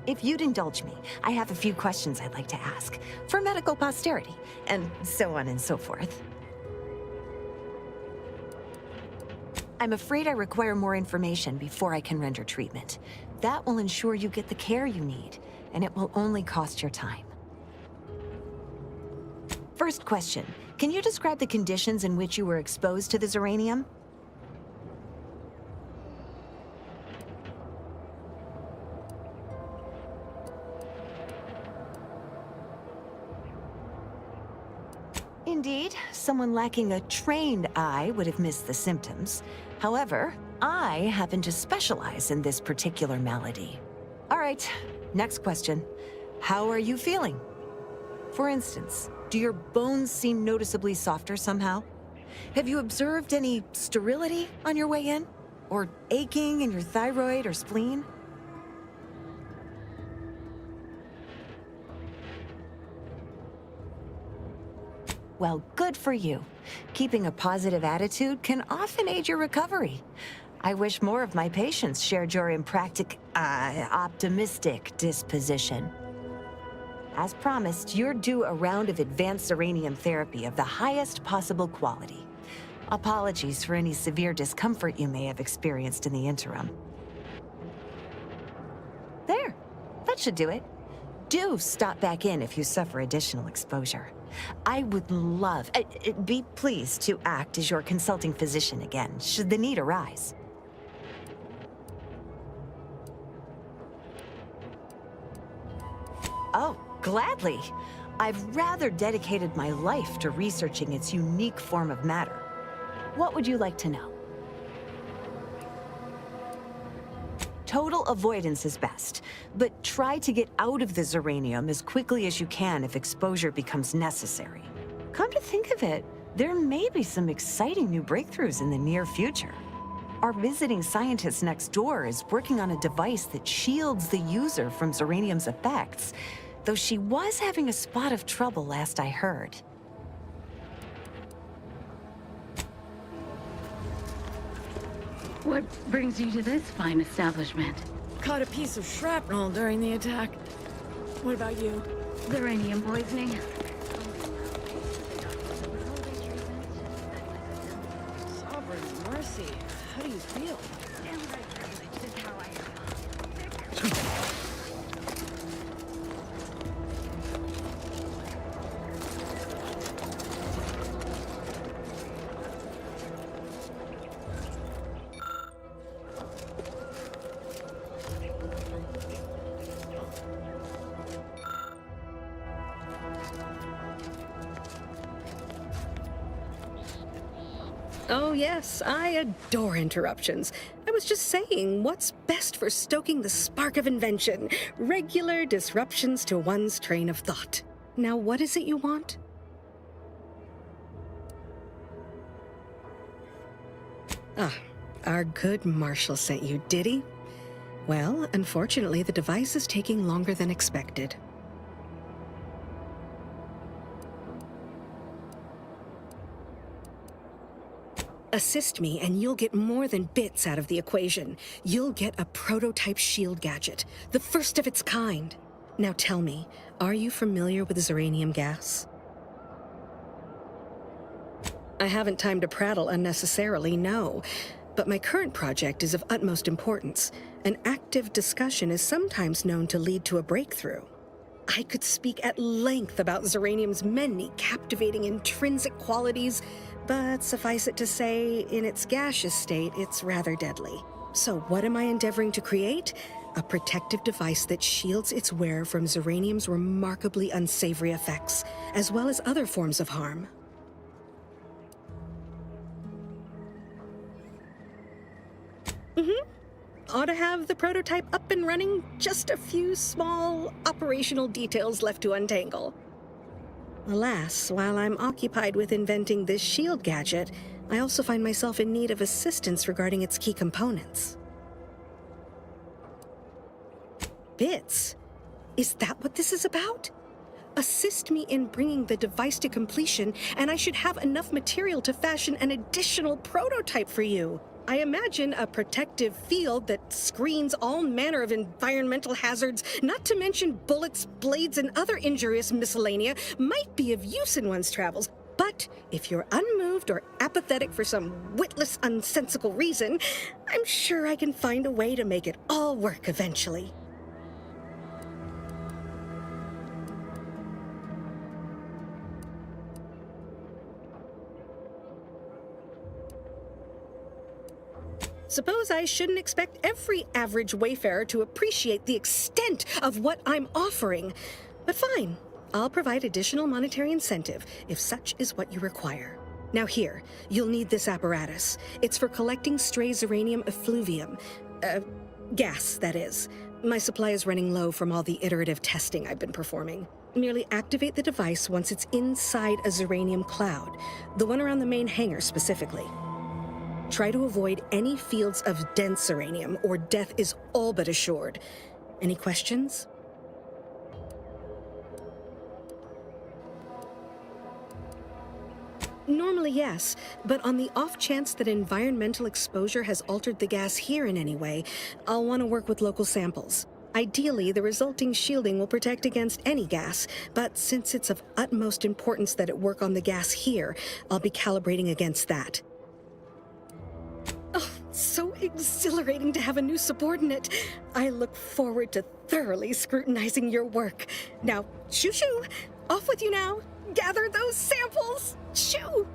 If you'd indulge me, I have a few questions I'd like to ask, for medical posterity, and so on and so forth. I'm afraid I require more information before I can render treatment. That will ensure you get the care you need, and it will only cost your time. First question, can you describe the conditions in which you were exposed to the Zeranium? Indeed, someone lacking a trained eye would have missed the symptoms. However, I happen to specialize in this particular malady. All right, next question. How are you feeling? For instance, do your bones seem noticeably softer somehow? Have you observed any sterility on your way in? Or aching in your thyroid or spleen? Well, good for you. Keeping a positive attitude can often aid your recovery. I wish more of my patients shared your optimistic disposition. As promised, you're due a round of advanced Zeranium therapy of the highest possible quality. Apologies for any severe discomfort you may have experienced in the interim. There, that should do it. Do stop back in if you suffer additional exposure. I would love, be pleased to act as your consulting physician again, should the need arise. Oh, gladly. I've rather dedicated my life to researching its unique form of matter. What would you like to know? Total avoidance is best, but try to get out of the Zeranium as quickly as you can if exposure becomes necessary. Come to think of it, there may be some exciting new breakthroughs in the near future. Our visiting scientist next door is working on a device that shields the user from Zeranium's effects, though she was having a spot of trouble last I heard. What brings you to this fine establishment? Caught a piece of shrapnel during the attack. What about you? Zeranium poisoning. Sovereign mercy. How do you feel? Downright privileged is how I feel. Oh yes, I adore interruptions. I was just saying, what's best for stoking the spark of invention? Regular disruptions to one's train of thought. Now what is it you want? Ah, our good Marshal sent you, did he? Well, unfortunately, the device is taking longer than expected. Assist me, and you'll get more than bits out of the equation. You'll get a prototype shield gadget, the first of its kind. Now tell me, are you familiar with Zeranium gas? I haven't time to prattle unnecessarily, no. But my current project is of utmost importance. An active discussion is sometimes known to lead to a breakthrough. I could speak at length about Zeranium's many captivating intrinsic qualities, but suffice it to say, in its gaseous state, it's rather deadly. So what am I endeavoring to create? A protective device that shields its wearer from Zeranium's remarkably unsavory effects, as well as other forms of harm. Ought to have the prototype up and running, just a few small operational details left to untangle. Alas, while I'm occupied with inventing this shield gadget, I also find myself in need of assistance regarding its key components. Bits? Is that what this is about? Assist me in bringing the device to completion, and I should have enough material to fashion an additional prototype for you. I imagine a protective field that screens all manner of environmental hazards, not to mention bullets, blades, and other injurious miscellanea, might be of use in one's travels. But if you're unmoved or apathetic for some witless, unsensical reason, I'm sure I can find a way to make it all work eventually. Suppose I shouldn't expect every average wayfarer to appreciate the extent of what I'm offering. But fine, I'll provide additional monetary incentive if such is what you require. Now here, you'll need this apparatus. It's for collecting stray Zeranium effluvium. Gas, that is. My supply is running low from all the iterative testing I've been performing. Merely activate the device once it's inside a Zeranium cloud, the one around the main hangar specifically. Try to avoid any fields of dense Zeranium, or death is all but assured. Any questions? Normally, yes, but on the off chance that environmental exposure has altered the gas here in any way, I'll want to work with local samples. Ideally, the resulting shielding will protect against any gas, but since it's of utmost importance that it work on the gas here, I'll be calibrating against that. Oh, so exhilarating to have a new subordinate. I look forward to thoroughly scrutinizing your work. Now, shoo-shoo! Off with you now! Gather those samples! Shoo!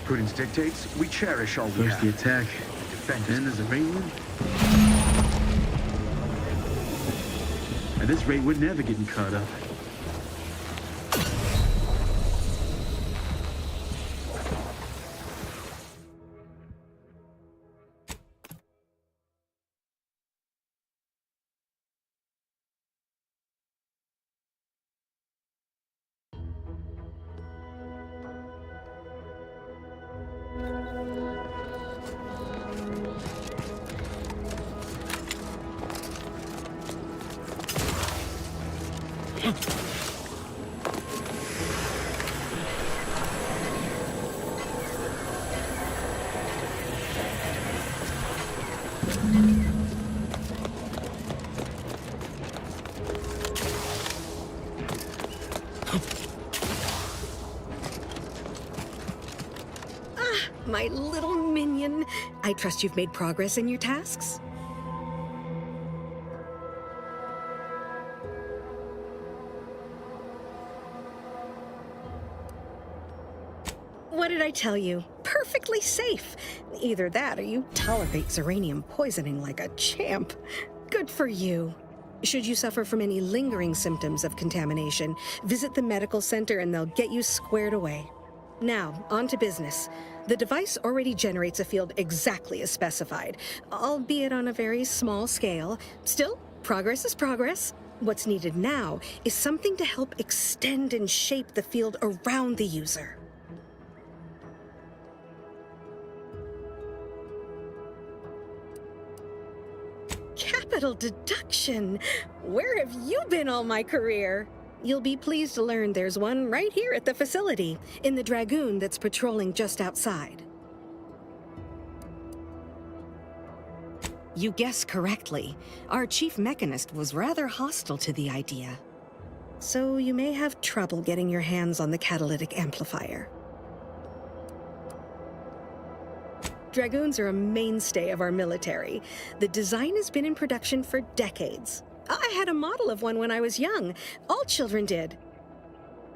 Prudence dictates we cherish all we have. First the attack, Then there's a Raylan. At this rate, we're never getting caught up. My little minion. I trust you've made progress in your tasks? did I tell you? Perfectly safe. Either that or you tolerate Zeranium poisoning like a champ. Good for you. Should you suffer from any lingering symptoms of contamination, visit the medical center and they'll get you squared away. Now, on to business. The device already generates a field exactly as specified, albeit on a very small scale. Still, progress is progress. What's needed now is something to help extend and shape the field around the user. Capital deduction! Where have you been all my career? You'll be pleased to learn there's one right here at the facility, in the Dragoon that's patrolling just outside. You guessed correctly. Our chief mechanist was rather hostile to the idea. So you may have trouble getting your hands on the catalytic amplifier. Dragoons are a mainstay of our military. The design has been in production for decades. I had a model of one when I was young. All children did.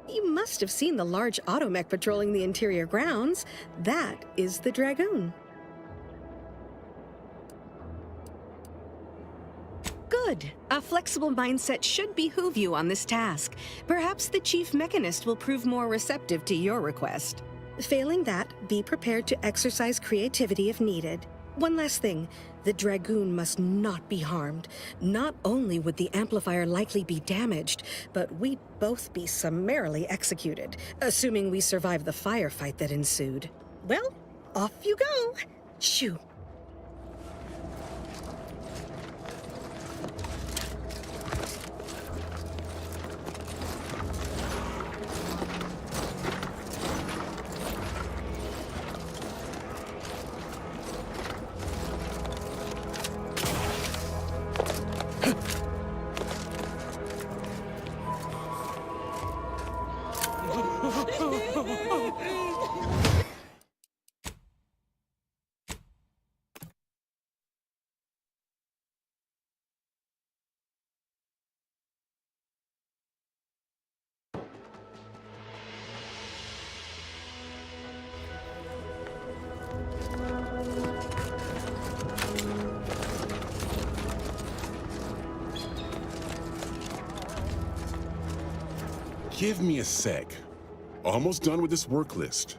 You must have seen the large automech patrolling the interior grounds. That is the Dragoon. Good. A flexible mindset should behoove you on this task. Perhaps the chief mechanist will prove more receptive to your request. Failing that, be prepared to exercise creativity if needed. One last thing. The Dragoon must not be harmed. Not only would the amplifier likely be damaged, but we'd both be summarily executed, assuming we survive the firefight that ensued. Well, off you go. Shoo. Give me a sec. Almost done with this work list.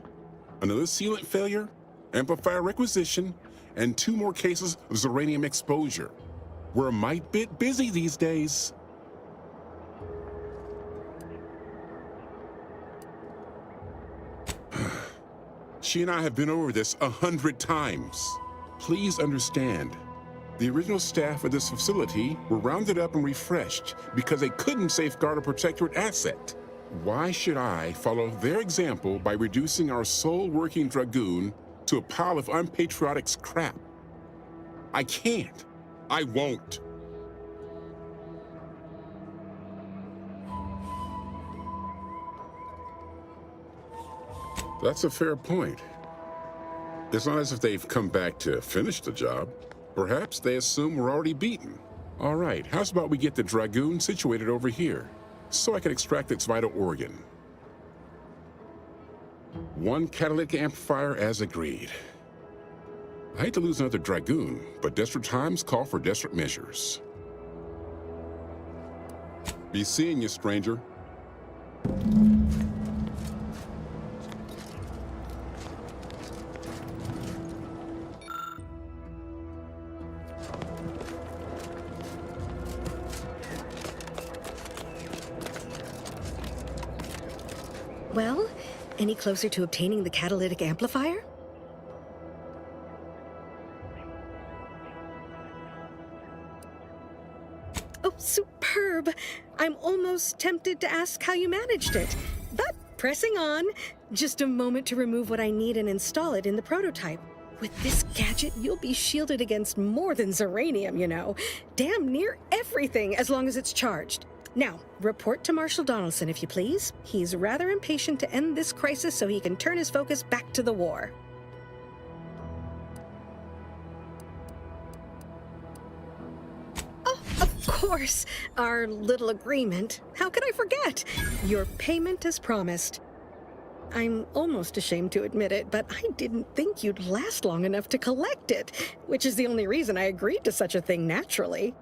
Another sealant failure, amplifier requisition, and 2 more cases of Zeranium exposure. We're a mite bit busy these days. She and I have been over this 100 times. Please understand. The original staff of this facility were rounded up and refreshed because they couldn't safeguard a protectorate asset. Why should I follow their example by reducing our sole working Dragoon to a pile of unpatriotic scrap? I can't. I won't. That's a fair point. It's not as if they've come back to finish the job. Perhaps they assume we're already beaten. All right, how's about we get the Dragoon situated over here, so I can extract its vital organ. 1 catalytic amplifier as agreed. I hate to lose another Dragoon, but desperate times call for desperate measures. Be seeing you, stranger. Well, any closer to obtaining the catalytic amplifier? Oh, superb! I'm almost tempted to ask how you managed it. But pressing on, just a moment to remove what I need and install it in the prototype. With this gadget, you'll be shielded against more than Zeranium, you know. Damn near everything, as long as it's charged. Now, report to Marshal Donaldson, if you please. He's rather impatient to end this crisis so he can turn his focus back to the war. Oh, of course. Our little agreement. How could I forget? Your payment as promised. I'm almost ashamed to admit it, but I didn't think you'd last long enough to collect it, which is the only reason I agreed to such a thing naturally.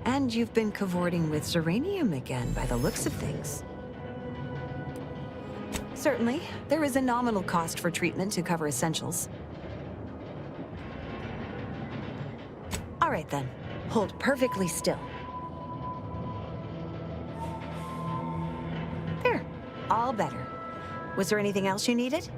And you've been cavorting with Zeranium again, by the looks of things. Certainly, there is a nominal cost for treatment to cover essentials. All right then, hold perfectly still. There, all better. Was there anything else you needed?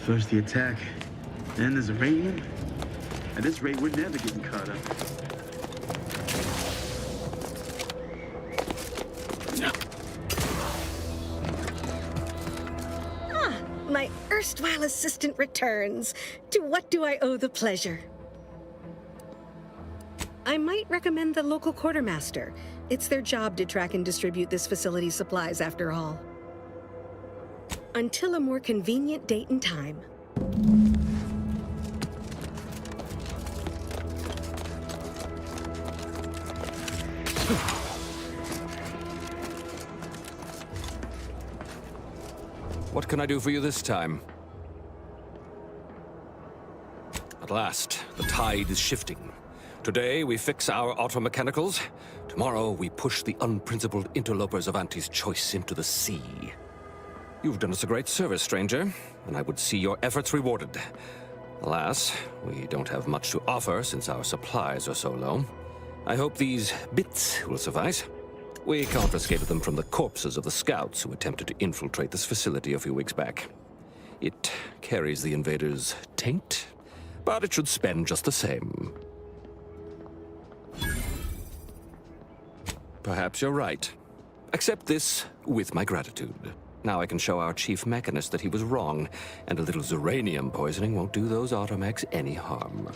First the attack, then there's Iranian. At this rate, we're never getting caught up. Ah, my erstwhile assistant returns. To what do I owe the pleasure? I might recommend the local quartermaster. It's their job to track and distribute this facility's supplies, after all. Until a more convenient date and time. What can I do for you this time? At last, the tide is shifting. Today, we fix our automechanicals. Tomorrow, we push the unprincipled interlopers of Auntie's choice into the sea. You've done us a great service, stranger, and I would see your efforts rewarded. Alas, we don't have much to offer since our supplies are so low. I hope these bits will suffice. We confiscated them from the corpses of the scouts who attempted to infiltrate this facility a few weeks back. It carries the invaders' taint, but it should spend just the same. Perhaps you're right. Accept this with my gratitude. Now I can show our chief mechanist that he was wrong, and a little Zeranium poisoning won't do those automechs any harm.